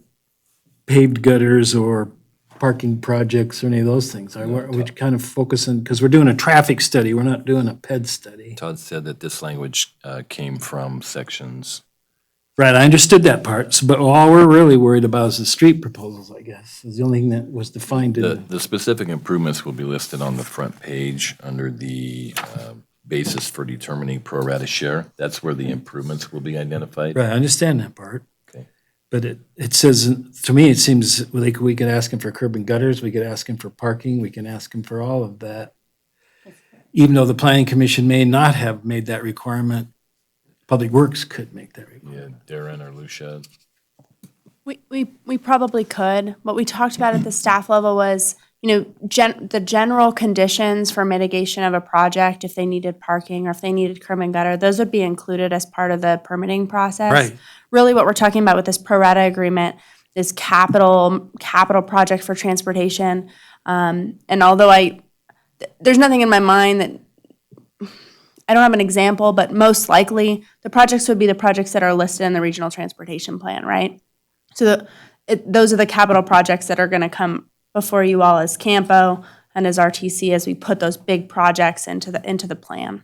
paved gutters or parking projects or any of those things. Are we kind of focusing, because we're doing a traffic study, we're not doing a PED study. Todd said that this language came from sections. Right, I understood that part, but all we're really worried about is the street proposals, I guess, is the only thing that was defined in The specific improvements will be listed on the front page under the basis for determining pro rata share. That's where the improvements will be identified. Right, I understand that part. Okay. But it says, to me, it seems like we could ask them for curb and gutters, we could ask them for parking, we can ask them for all of that. Even though the planning commission may not have made that requirement, Public Works could make that requirement. Yeah, Darren or Lucia. We probably could. What we talked about at the staff level was, the general conditions for mitigation of a project, if they needed parking or if they needed curb and gutter, those would be included as part of the permitting process. Right. Really what we're talking about with this pro rata agreement is capital project for transportation. And although there's nothing in my mind that, I don't have an example, but most likely the projects would be the projects that are listed in the regional transportation plan, right? So those are the capital projects that are going to come before you all as CAMPO and as RTC as we put those big projects into the plan.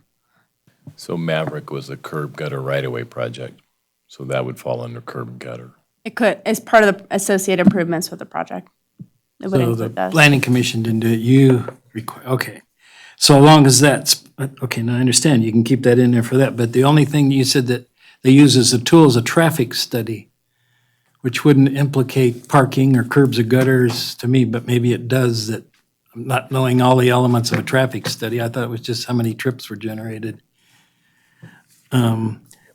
So Maverick was a curb gutter right-of-way project, so that would fall under curb and gutter. It could, as part of the associated improvements with the project. It would So the include those. planning commission didn't do it, you require, okay. So long as that's, okay, now I understand, you can keep that in there for that, but the only thing you said that they use as a tool is a traffic study, which wouldn't implicate parking or curbs or gutters to me, but maybe it does that. I'm not knowing all the elements of a traffic study. I thought it was just how many trips were generated.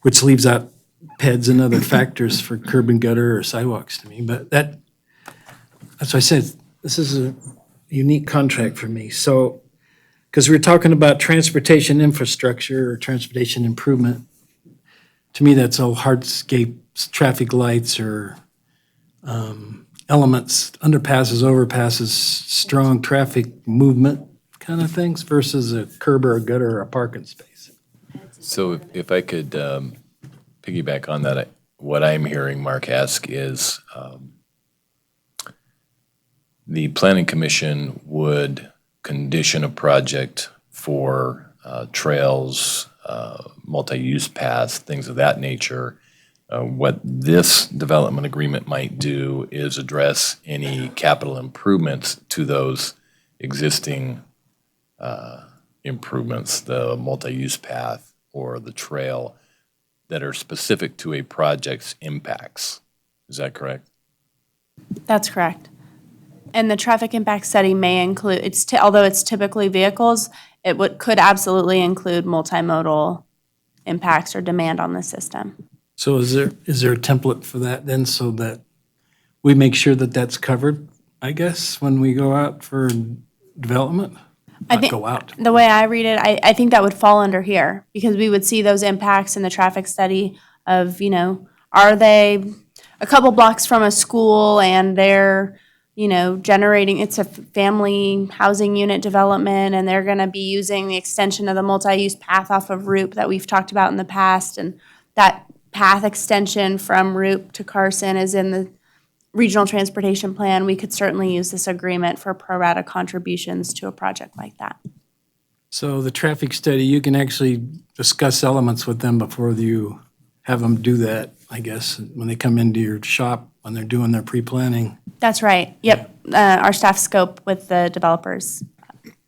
Which leaves out PEDs and other factors for curb and gutter or sidewalks to me, but that's why I said, this is a unique contract for me. So, because we're talking about transportation infrastructure or transportation improvement, to me, that's all hardscape, traffic lights or elements, underpasses, overpasses, strong traffic movement kind of things versus a curb or a gutter or a parking space. So if I could piggyback on that, what I'm hearing Mark ask is the planning commission would condition a project for trails, multi-use paths, things of that nature. What this development agreement might do is address any capital improvements to those existing improvements, the multi-use path or the trail that are specific to a project's impacts. Is that correct? That's correct. And the traffic impact study may include, although it's typically vehicles, could absolutely include multimodal impacts or demand on the system. So is there a template for that then so that we make sure that that's covered, I guess, when we go out for development? Go out. The way I read it, I think that would fall under here because we would see those impacts in the traffic study of, are they a couple blocks from a school and they're, generating, it's a family housing unit development and they're going to be using the extension of the multi-use path off of Roop that we've talked about in the past. And that path extension from Roop to Carson is in the regional transportation plan. We could certainly use this agreement for pro rata contributions to a project like that. So the traffic study, you can actually discuss elements with them before you have them do that, I guess, when they come into your shop, when they're doing their pre-planning. That's right. Yep. Our staff scope with the developers.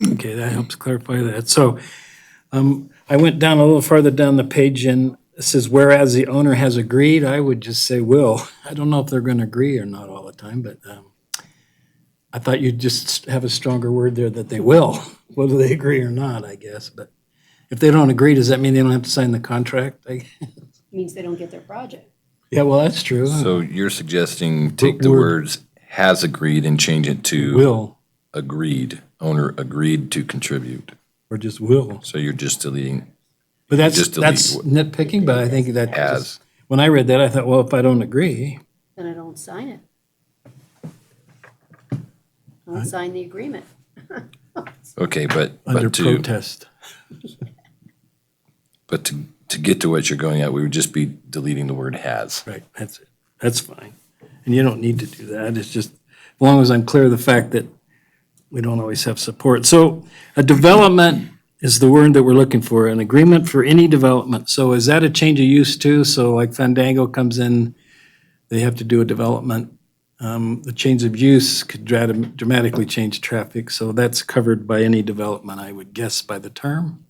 Okay, that helps clarify that. So I went down a little farther down the page and it says, whereas the owner has agreed, I would just say will. I don't know if they're going to agree or not all the time, but I thought you'd just have a stronger word there that they will, whether they agree or not, I guess. But if they don't agree, does that mean they don't have to sign the contract? Means they don't get their project. Yeah, well, that's true. So you're suggesting take the Word. words has agreed and change it to Will, agreed, owner agreed to contribute. or just will. So you're just deleting But Just delete that's nitpicking, but I think that has. just, when I read that, I thought, well, if I don't agree, Then I don't sign it. I don't sign the agreement. Okay, but under to protest. get to what you're going at, we would just be deleting the word has. Right, that's it. That's fine. And you don't need to do that. It's just, as long as I'm clear of the fact that we don't always have support. So a development is the word that we're looking for, an agreement for any development. So is that a change of use too? So like Fandango comes in, they have to do a development. The change of use could dramatically change traffic. So that's covered by any development, I would guess, by the term.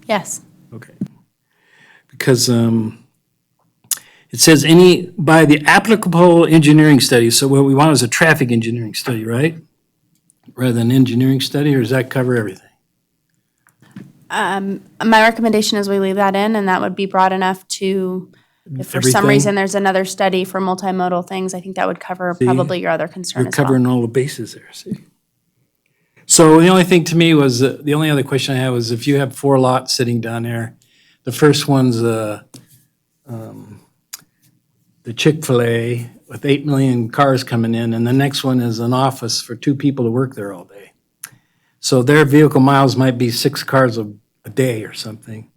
Yes. Okay. Because in it says by the applicable engineering study. So what we want is a traffic engineering study, right? Rather than engineering study, or does that cover everything? My recommendation is we leave that in, and that would be broad enough to, if for some Everything? reason there's another study for multimodal things, I think that would cover probably your other concern You're as well. covering all the bases there, see? So the only thing to me was, the only other question I had was if you have 4 lots sitting down there, the first one's the Chick-fil-A with 8 million cars coming in, and the next one is an office for 2 people to work there all day. So their vehicle miles might be 6 cars a day or something.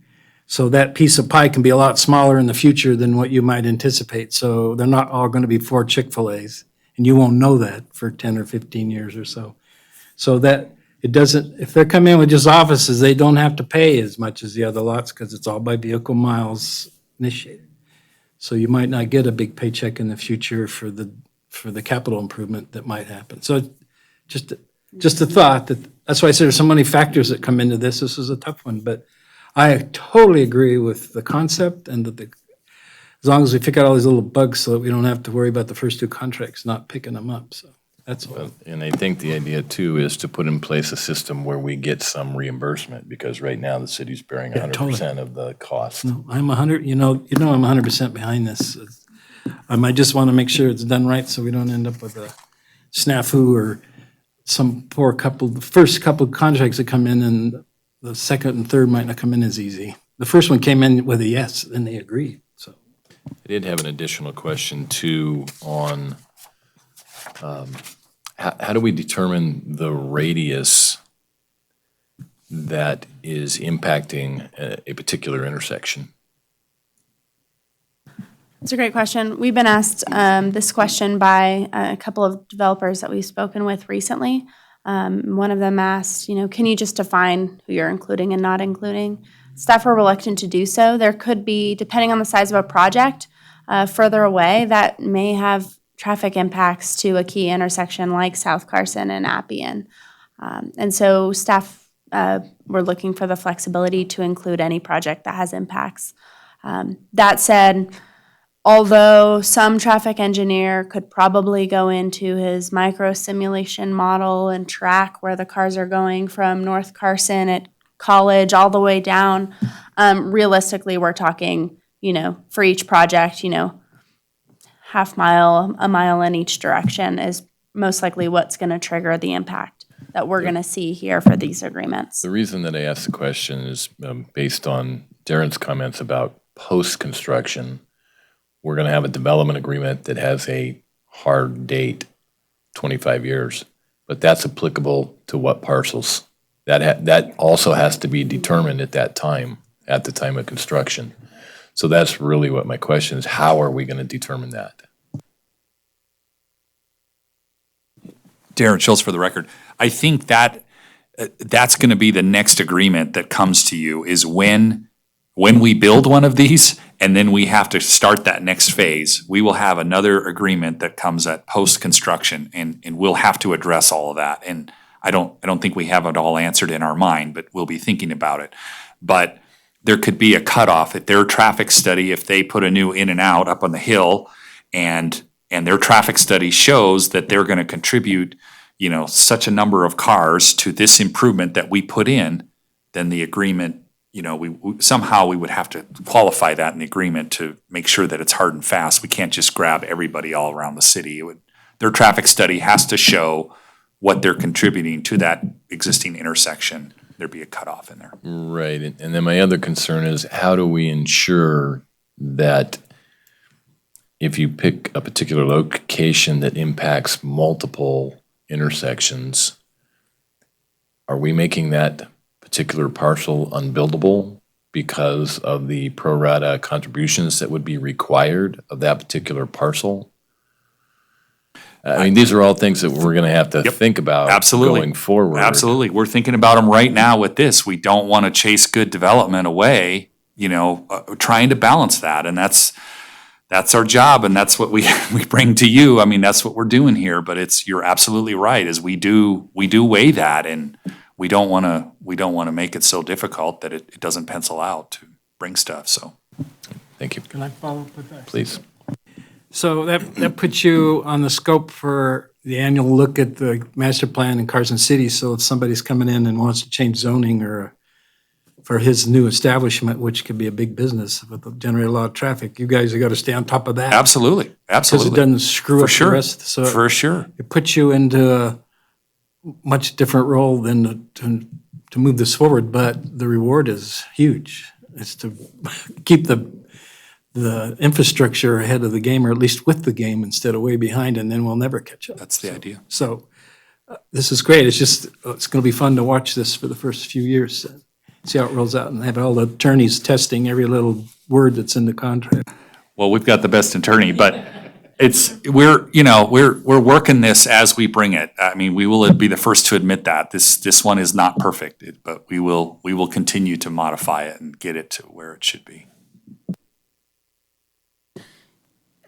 So that piece of pie can be a lot smaller in the future than what you might anticipate. So they're not all going to be 4 Chick-fil-A's, and you won't know that for 10 or 15 years or so. So that it doesn't, if they're coming in with just offices, they don't have to pay as much as the other lots because it's all by vehicle miles initiated. So you might not get a big paycheck in the future for the capital improvement that might happen. So just a thought that's why I said there's so many factors that come into this. This is a tough one, but I totally agree with the concept and that as long as we pick out all these little bugs so that we don't have to worry about the first 2 contracts not picking them up. So that's all. And I think the idea too is to put in place a system where we get some reimbursement, because right now the city's bearing 100% of the cost. No, I'm 100, I'm 100% behind this. I just want to make sure it's done right so we don't end up with a snafu or some poor couple, the first couple of contracts that come in and the second and third might not come in as easy. The first one came in with a yes, and they agreed, so. I did have an additional question too on how do we determine the radius that is impacting a particular intersection? It's a great question. We've been asked this question by a couple of developers that we've spoken with recently. One of them asked, can you just define who you're including and not including? Staff are reluctant to do so. There could be, depending on the size of a project, further away that may have traffic impacts to a key intersection like South Carson and Appian. And so staff were looking for the flexibility to include any project that has impacts. That said, although some traffic engineer could probably go into his micro simulation model and track where the cars are going from North Carson at College all the way down, realistically, we're talking, for each project, half mile, a mile in each direction is most likely what's going to trigger the impact that we're going to see here for these agreements. The reason that I asked the question is based on Darren's comments about post-construction. We're going to have a development agreement that has a hard date, 25 years, but that's applicable to what parcels? That also has to be determined at that time, at the time of construction. So that's really what my question is, how are we going to determine that? Darren Schultz for the record. I think that's going to be the next agreement that comes to you is when we build one of these and then we have to start that next phase, we will have another agreement that comes at post-construction and we'll have to address all of that. And I don't think we have it all answered in our mind, but we'll be thinking about it. But there could be a cutoff at their traffic study if they put a new in and out up on the hill and their traffic study shows that they're going to contribute, such a number of cars to this improvement that we put in, then the agreement, somehow we would have to qualify that in the agreement to make sure that it's hard and fast. We can't just grab everybody all around the city. Their traffic study has to show what they're contributing to that existing intersection. There'd be a cutoff in there. Right, and then my other concern is how do we ensure that if you pick a particular location that impacts multiple intersections, are we making that particular parcel unbuildable because of the pro rata contributions that would be required of that particular parcel? I mean, these are all things that we're going to have to think about going forward. Absolutely. We're thinking about them right now with this. We don't want to chase good development away, trying to balance that. And that's our job, and that's what we bring to you. I mean, that's what we're doing here. But you're absolutely right. As we do weigh that, and we don't want to make it so difficult that it doesn't pencil out to bring stuff. So, thank you. Can I follow up with that? Please. So that puts you on the scope for the annual look at the master plan in Carson City. So if somebody's coming in and wants to change zoning or for his new establishment, which could be a big business, but generate a lot of traffic, you guys have got to stay on top of that. Absolutely, Because it absolutely. doesn't screw For up the sure, rest. So for sure. it puts you into a much different role than to move this forward, but the reward is huge. It's to keep the infrastructure ahead of the game, or at least with the game instead of way behind, and then we'll never catch up. That's the idea. So this is great. It's just, it's going to be fun to watch this for the first few years, see how it rolls out, and have all the attorneys testing every little word that's in the contract. Well, we've got the best attorney, but we're working this as we bring it. I mean, we will be the first to admit that this one is not perfect, but we will continue to modify it and get it to where it should be.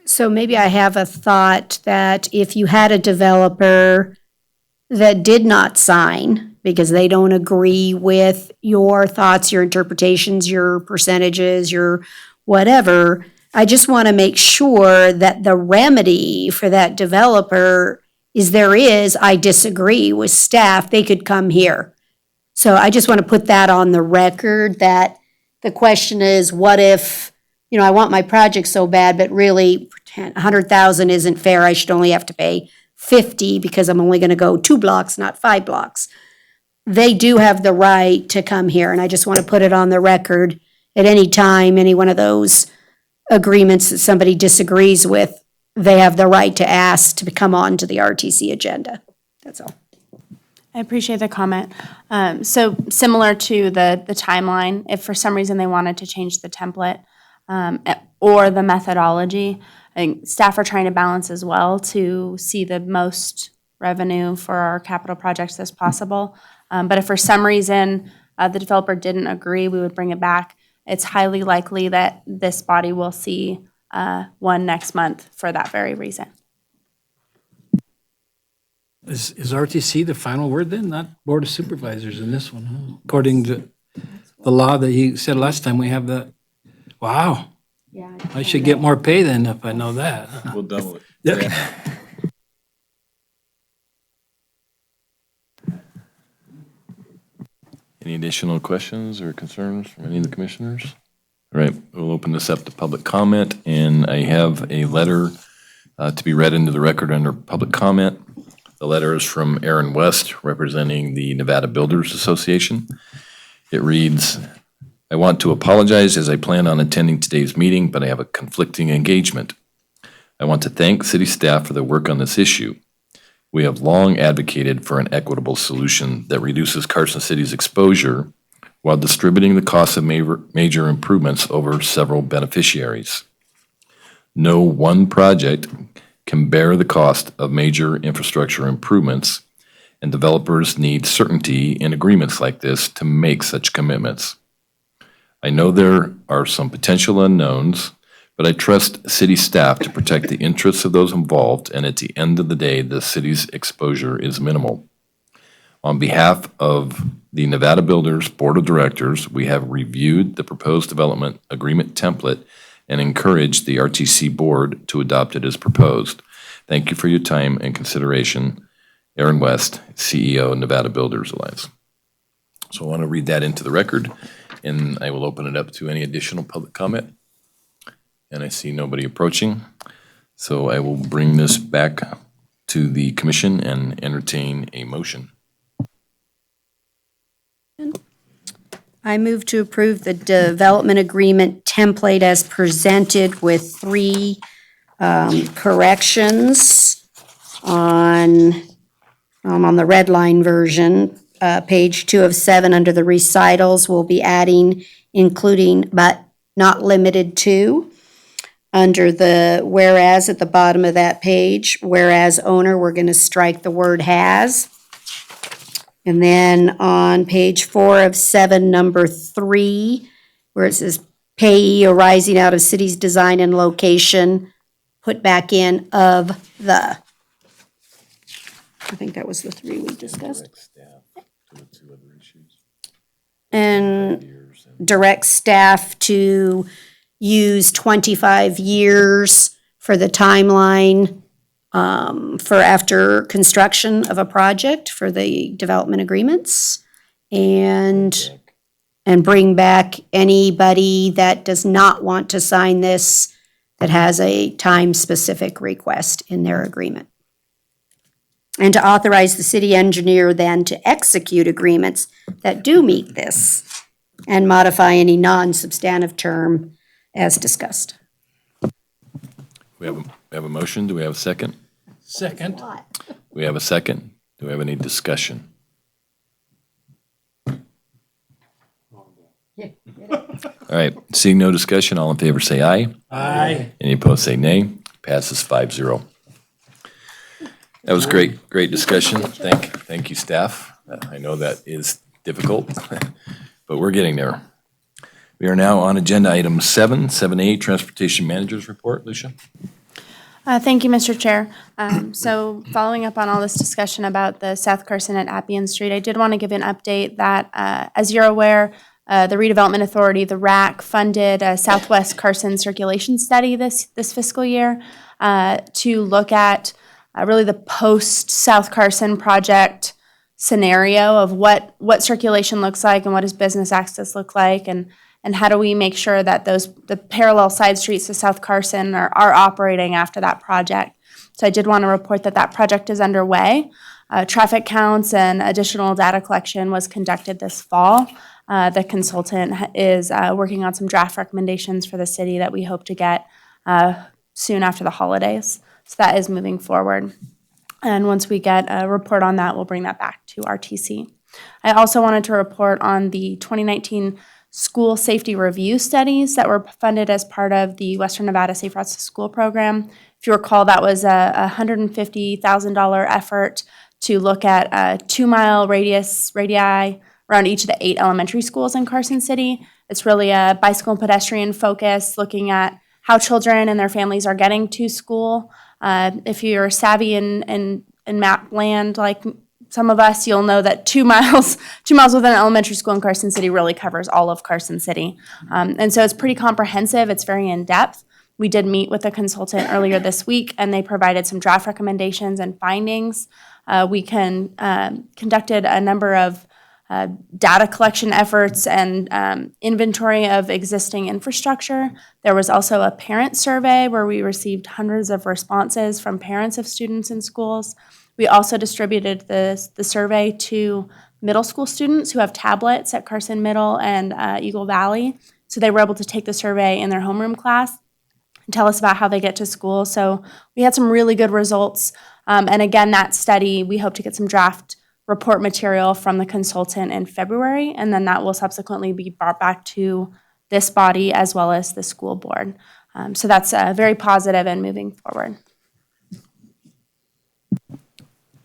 So maybe I have a thought that if you had a developer that did not sign because they don't agree with your thoughts, your interpretations, your percentages, your whatever, I just want to make sure that the remedy for that developer is, I disagree with staff, they could come here. So I just want to put that on the record, that the question is, what if, I want my project so bad, but really 100,000 isn't fair, I should only have to pay 50 because I'm only going to go 2 blocks, not 5 blocks. They do have the right to come here, and I just want to put it on the record at any time, any one of those agreements that somebody disagrees with, they have the right to ask to come on to the RTC agenda. That's all. I appreciate the comment. So similar to the timeline, if for some reason they wanted to change the template or the methodology, I think staff are trying to balance as well to see the most revenue for our capital projects as possible. But if for some reason the developer didn't agree, we would bring it back. It's highly likely that this body will see one next month for that very reason. Is RTC the final word then, not Board of Supervisors in this one, huh? According to the law that you said last time, we have the, wow. Yeah. I should get more pay then if I know that. We'll double it. Yeah. Any additional questions or concerns from any of the commissioners? All right, we'll open this up to public comment, and I have a letter to be read into the record under public comment. The letter is from Aaron West, representing the Nevada Builders Association. It reads, I want to apologize as I plan on attending today's meeting, but I have a conflicting engagement. I want to thank city staff for their work on this issue. We have long advocated for an equitable solution that reduces Carson City's exposure while distributing the cost of major improvements over several beneficiaries. No one project can bear the cost of major infrastructure improvements, and developers need certainty in agreements like this to make such commitments. I know there are some potential unknowns, but I trust city staff to protect the interests of those involved, and at the end of the day, the city's exposure is minimal. On behalf of the Nevada Builders Board of Directors, we have reviewed the proposed development agreement template and encouraged the RTC board to adopt it as proposed. Thank you for your time and consideration. Aaron West, CEO, Nevada Builders Alliance. So I want to read that into the record, and I will open it up to any additional public comment. And I see nobody approaching, so I will bring this back to the commission and entertain a motion. I move to approve the development agreement template as presented with 3 corrections on the red line version. Page 2 of 7 under the recitals, we'll be adding including but not limited to. Under the whereas at the bottom of that page, whereas owner, we're going to strike the word has. And then on page 4 of 7, number 3, where it says payee arising out of city's design and location, put back in of the. I think that was the 3 we discussed. And direct staff to use 25 years for the timeline for after construction of a project for the development agreements, and bring back anybody that does not want to sign this that has a time-specific request in their agreement. And to authorize the city engineer then to execute agreements that do meet this and modify any non-substantive term as discussed. We have a motion. Do we have a second? Second. We have a second. Do we have any discussion? All right, seeing no discussion, all in favor say aye. Aye. Any opposed say nay. Passes 5-0. That was great discussion. Thank you, staff. I know that is difficult, but we're getting there. We are now on agenda item 7A, Transportation Manager's Report. Lucia? Thank you, Mr. Chair. So following up on all this discussion about the South Carson at Appian Street, I did want to give an update that, as you're aware, the Redevelopment Authority, the RAC, funded a Southwest Carson circulation study this fiscal year to look at really the post-South Carson project scenario of what circulation looks like and what does business access look like, and how do we make sure that the parallel side streets to South Carson are operating after that project. So I did want to report that project is underway. Traffic counts and additional data collection was conducted this fall. The consultant is working on some draft recommendations for the city that we hope to get soon after the holidays. So that is moving forward. And once we get a report on that, we'll bring that back to RTC. I also wanted to report on the 2019 school safety review studies that were funded as part of the Western Nevada Safe Routes to School program. If you recall, that was a $150,000 effort to look at a 2-mile radii around each of the 8 elementary schools in Carson City. It's really a bicycle and pedestrian focus, looking at how children and their families are getting to school. If you're savvy in map land like some of us, you'll know that 2 miles within an elementary school in Carson City really covers all of Carson City. And so it's pretty comprehensive. It's very in-depth. We did meet with a consultant earlier this week, and they provided some draft recommendations and findings. We conducted a number of data collection efforts and inventory of existing infrastructure. There was also a parent survey where we received hundreds of responses from parents of students in schools. We also distributed the survey to middle school students who have tablets at Carson Middle and Eagle Valley. So they were able to take the survey in their homeroom class and tell us about how they get to school. So we had some really good results. And again, that study, we hope to get some draft report material from the consultant in February, and then that will subsequently be brought back to this body as well as the school board. So that's very positive and moving forward.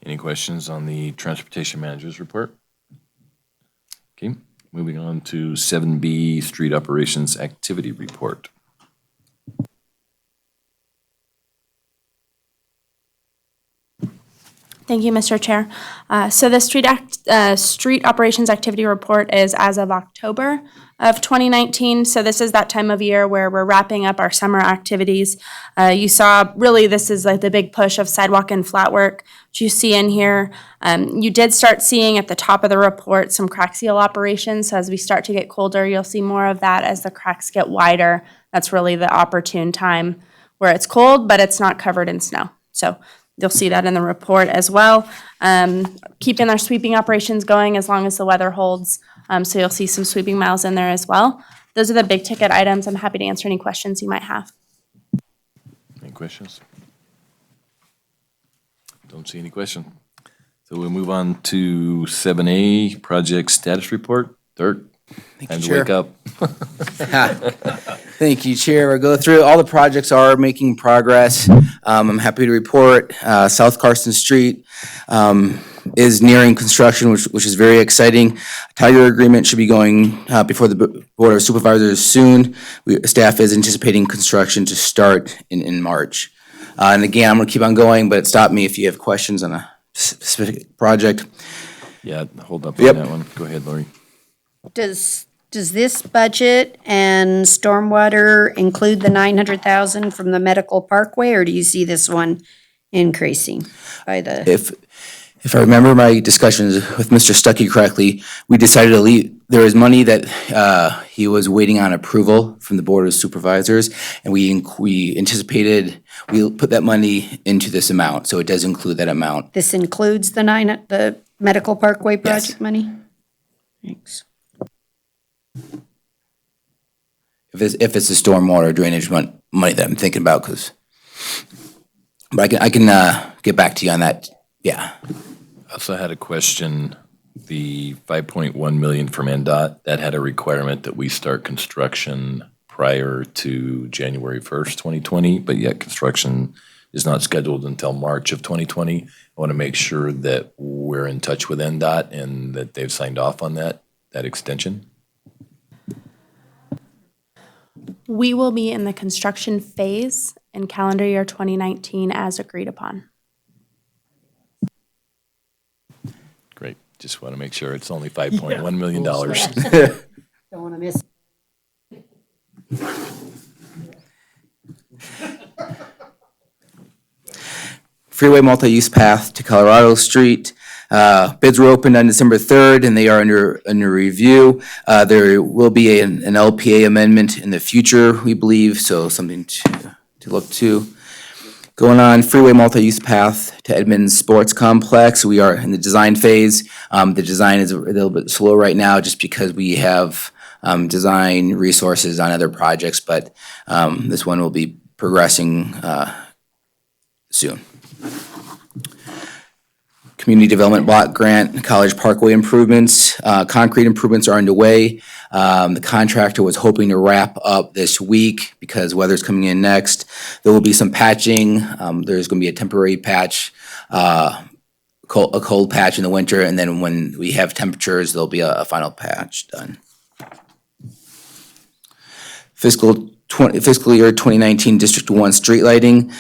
Any questions on the Transportation Manager's Report? Okay, moving on to 7B, Street Operations Activity Report. Thank you, Mr. Chair. So the Street Operations Activity Report is as of October of 2019. So this is that time of year where we're wrapping up our summer activities. You saw, really, this is like the big push of sidewalk and flat work, which you see in here. You did start seeing at the top of the report some crack seal operations. So as we start to get colder, you'll see more of that as the cracks get wider. That's really the opportune time where it's cold, but it's not covered in snow. So you'll see that in the report as well. Keeping our sweeping operations going as long as the weather holds. So you'll see some sweeping miles in there as well. Those are the big ticket items. I'm happy to answer any questions you might have. Any questions? Don't see any question. So we'll move on to 7A, Project Status Report. Dirk, time to wake up. Thank you, Chair. We'll go through, all the projects are making progress. I'm happy to report South Carson Street is nearing construction, which is very exciting. Tiger agreement should be going before the Board of Supervisors soon. Staff is anticipating construction to start in March. And again, I'm going to keep on going, but stop me if you have questions on a specific project. Yeah, hold up Yep. on that one. Go ahead, Lori. Does does this budget and stormwater include the 900,000 from the medical parkway, or do you see this one increasing by the? If I remember my discussions with Mr. Stuckey correctly, we decided to leave, there was money that he was waiting on approval from the Board of Supervisors, and we anticipated, we'll put that money into this amount, so it does include that amount. This includes the medical parkway Yes. project money? Thanks. If it's the stormwater drainage money that I'm thinking about, but I can get back to you on that, yeah. I also had a question. The 5.1 million from NDOT, that had a requirement that we start construction prior to January 1st, 2020, but yet construction is not scheduled until March of 2020. I want to make sure that we're in touch with NDOT and that they've signed off on that extension. We will be in the construction phase in calendar year 2019 as agreed upon. Great. Just want to make sure it's only $5.1 million. Don't want to miss. Freeway multi-use path to Colorado Street. Bids were opened on December 3rd, and they are under review. There will be an LPA amendment in the future, we believe, so something to look to. Going on, freeway multi-use path to Edmonds Sports Complex. We are in the design phase. The design is a little bit slow right now just because we have design resources on other projects, but this one will be progressing soon. Community Development Block Grant, College Parkway improvements. Concrete improvements are underway. The contractor was hoping to wrap up this week because weather's coming in next. There will be some patching. There's going to be a temporary patch, a cold patch in the winter, and then when we have temperatures, there'll be a final patch done. Fiscal year 2019 District 1 street lighting.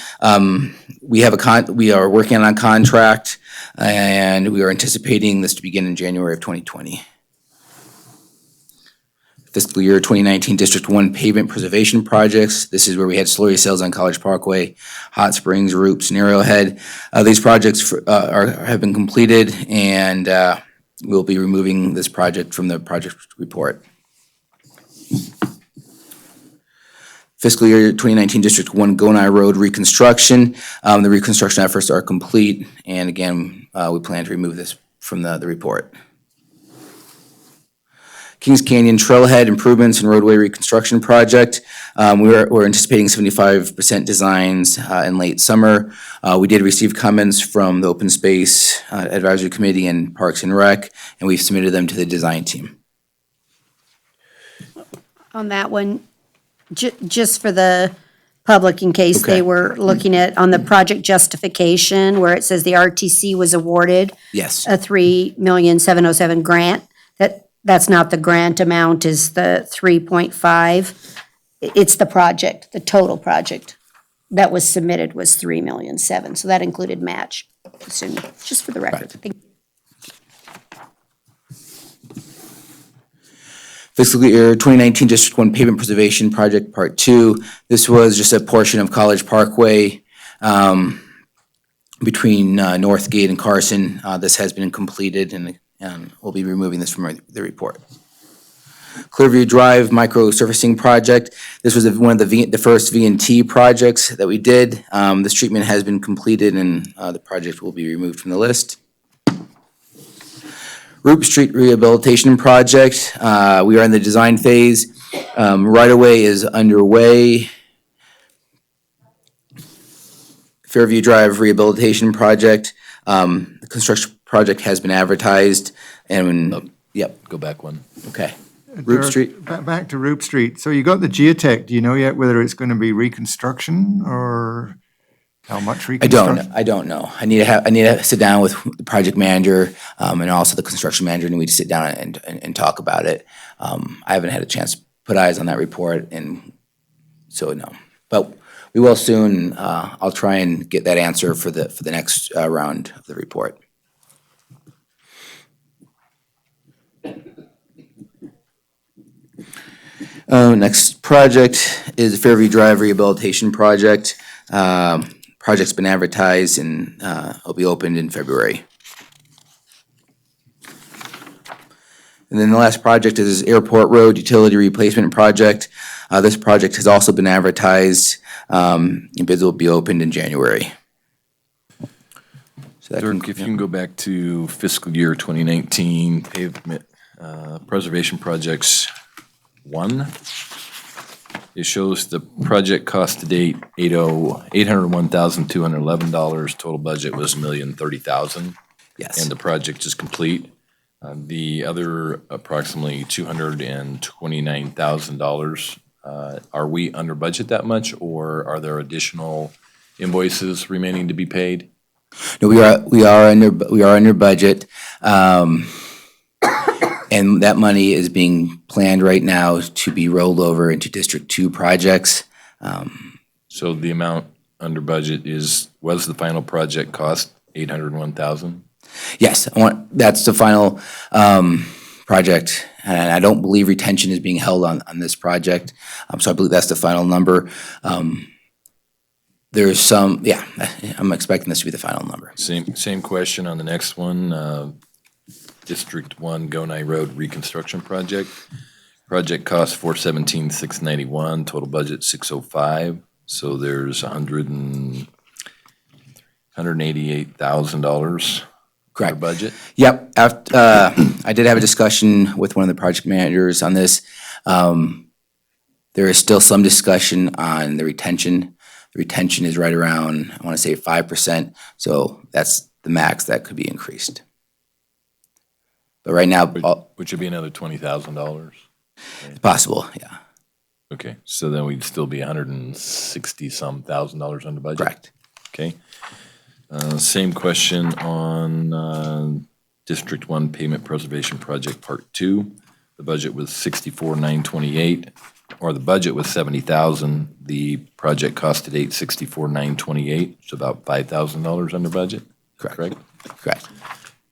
We are working on a contract, and we are anticipating this to begin in January of 2020. Fiscal year 2019 District 1 pavement preservation projects. This is where we had slurry sales on College Parkway, Hot Springs, Roops, and Arrowhead. These projects have been completed, and we'll be removing this project from the project report. Fiscal year 2019 District 1 Gonai Road reconstruction. The reconstruction efforts are complete, and again, we plan to remove this from the report. Kings Canyon Trailhead improvements and roadway reconstruction project. We're anticipating 75% designs in late summer. We did receive comments from the Open Space Advisory Committee and Parks and Rec, and we've submitted them to the design team. On that one, just for the public, in case Okay. they were looking at, on the project justification, where it says the RTC was awarded Yes. a $3,707,000 grant, that's not the grant amount, is the 3.5. It's the project, the total project that was submitted was 3,000,007, so that included match, assuming, just for the record. Thank you. Fiscal year 2019 District 1 Pavement Preservation Project Part 2. This was just a portion of College Parkway between Northgate and Carson. This has been completed, and we'll be removing this from the report. Clearview Drive Micro Surfacing Project. This was one of the first V&T projects that we did. This treatment has been completed, and the project will be removed from the list. Roop Street Rehabilitation Project. We are in the design phase. Right-of-way is underway. Fairview Drive Rehabilitation Project. The construction project has been advertised, and, yep, Go back one. okay. Roop Street. Back to Roop Street. So you got the geotech. Do you know yet whether it's going to be reconstruction or how much reconstruction? I don't know. I need to sit down with the project manager, and also the construction manager, and we need to sit down and talk about it. I haven't had a chance to put eyes on that report, and so no. But we will soon. I'll try and get that answer for the next round of the report. Next project is Fairview Drive Rehabilitation Project. Project's been advertised and will be opened in February. And then the last project is Airport Road Utility Replacement Project. This project has also been advertised, and bids will be opened in January. So that Dirk, if you can go back to fiscal year 2019 pavement preservation projects 1. It shows the project cost to date, $801,211. Total budget was $1,030,000. Yes. And the project is complete. The other approximately $229,000, are we under budget that much, or are there additional invoices remaining to be paid? No, we are under budget. And that money is being planned right now to be rolled over into District 2 projects. So the amount under budget was the final project cost $801,000? Yes, that's the final project, and I don't believe retention is being held on this project, so I believe that's the final number. There's some, yeah, I'm expecting this to be the final number. Same question on the next one, District 1 Gonai Road Reconstruction Project. Project cost $417,691, total budget $605, so there's $188,000. Correct. Budget? Yep. After, I did have a discussion with one of the project managers on this. There is still some discussion on the retention. The retention is right around, I want to say 5%, so that's the max that could be increased. But right now, Which would be another $20,000. possible, yeah, Okay, so then we'd still be $160-some thousand under budget? correct. Okay. Same question on District 1 Pavement Preservation Project Part 2. The budget was $64,928, or the budget was $70,000. The project cost to date $64,928, so about $5,000 under budget? Correct.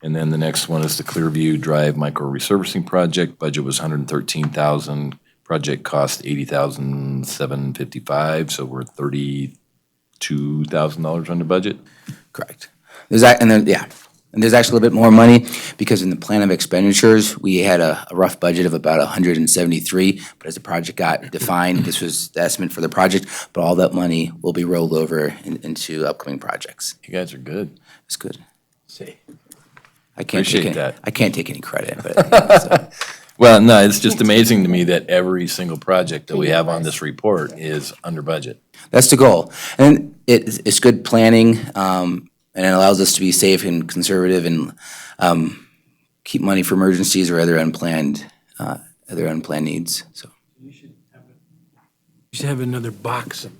And then the next one is the Clearview Drive Micro Resurfacing Project. Budget was $113,000. Project cost $80,755, so we're $32,000 under budget. Correct. There's actually a little bit more money because in the plan of expenditures, we had a rough budget of about 173, but as the project got defined, this was the estimate for the project, but all that money will be rolled over into upcoming projects. You guys are good. It's good. See. I can't Appreciate that. I can't take any credit, but so, Well, no, it's just amazing to me that every single project that we have on this report is under budget. that's the goal. And it's good planning, and it allows us to be safe and conservative and keep money for emergencies or other unplanned needs, so. You should have another box of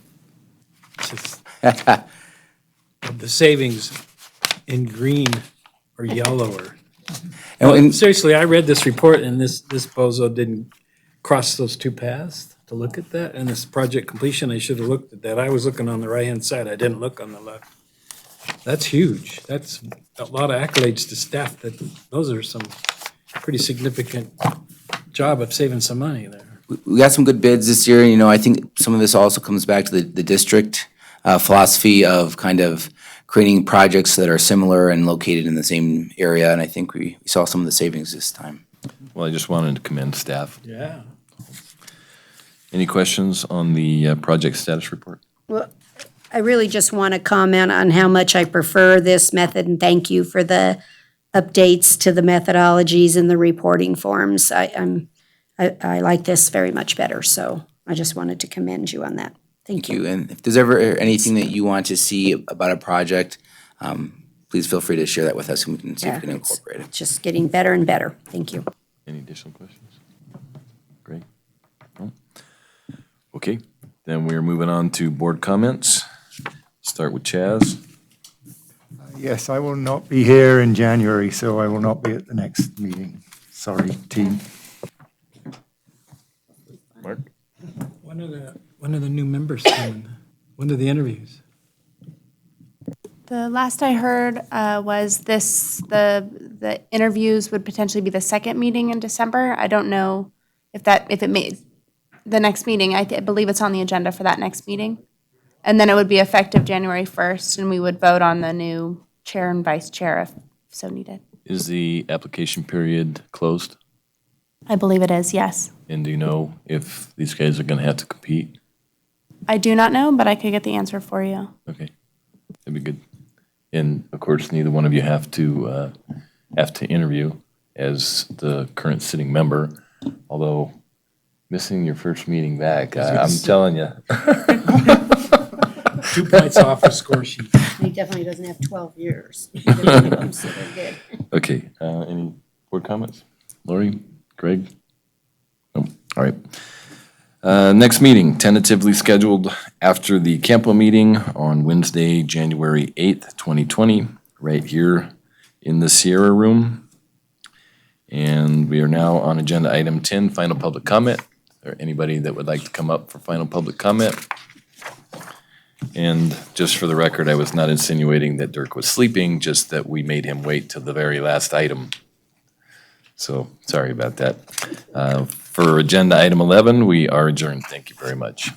just of the savings in green or yellow or. And Seriously, I read this report and this bozo didn't cross those two paths to look at that. And this project completion, I should have looked at that. I was looking on the right-hand side. I didn't look on the left. That's huge. That's a lot of accolades to staff. Those are some pretty significant job of saving some money there. we got some good bids this year. I think some of this also comes back to the district philosophy of kind of creating projects that are similar and located in the same area, and I think we saw some of the savings this time. Well, I just wanted to commend staff. Yeah. Any questions on the project status report? Well, I really just want to comment on how much I prefer this method, and thank you for the updates to the methodologies and the reporting forms. I like this very much better, so I just wanted to commend you on that. Thank you. And if there's ever anything that you want to see about a project, please feel free to share that with us and we can see if we can incorporate it. It's just getting better and better. Thank you. Any additional questions? Great. No? Okay, then we're moving on to board comments. Start with Chaz. Yes, I will not be here in January, so I will not be at the next meeting. Sorry, team. Mark? When are the new members coming? When are the interviews? The last I heard was the interviews would potentially be the second meeting in December. I don't know if it may, the next meeting. I believe it's on the agenda for that next meeting. And then it would be effective January 1st, and we would vote on the new chair and vice chair if so needed. Is the application period closed? I believe it is, yes. And do you know if these guys are going to have to compete? I do not know, but I could get the answer for you. Okay, that'd be good. And of course, neither one of you have to interview as the current sitting member, although missing your first meeting back, I'm telling you. 2 points off the score sheet. He definitely doesn't have 12 years. So they're good. Okay, any board comments? Lori, Greg? Nope, all right. Next meeting, tentatively scheduled after the CAMPO meeting on Wednesday, January 8th, 2020, right here in the Sierra Room. And we are now on agenda item 10, final public comment. Is there anybody that would like to come up for final public comment? And just for the record, I was not insinuating that Dirk was sleeping, just that we made him wait till the very last item. So, sorry about that. For agenda item 11, we are adjourned. Thank you very much.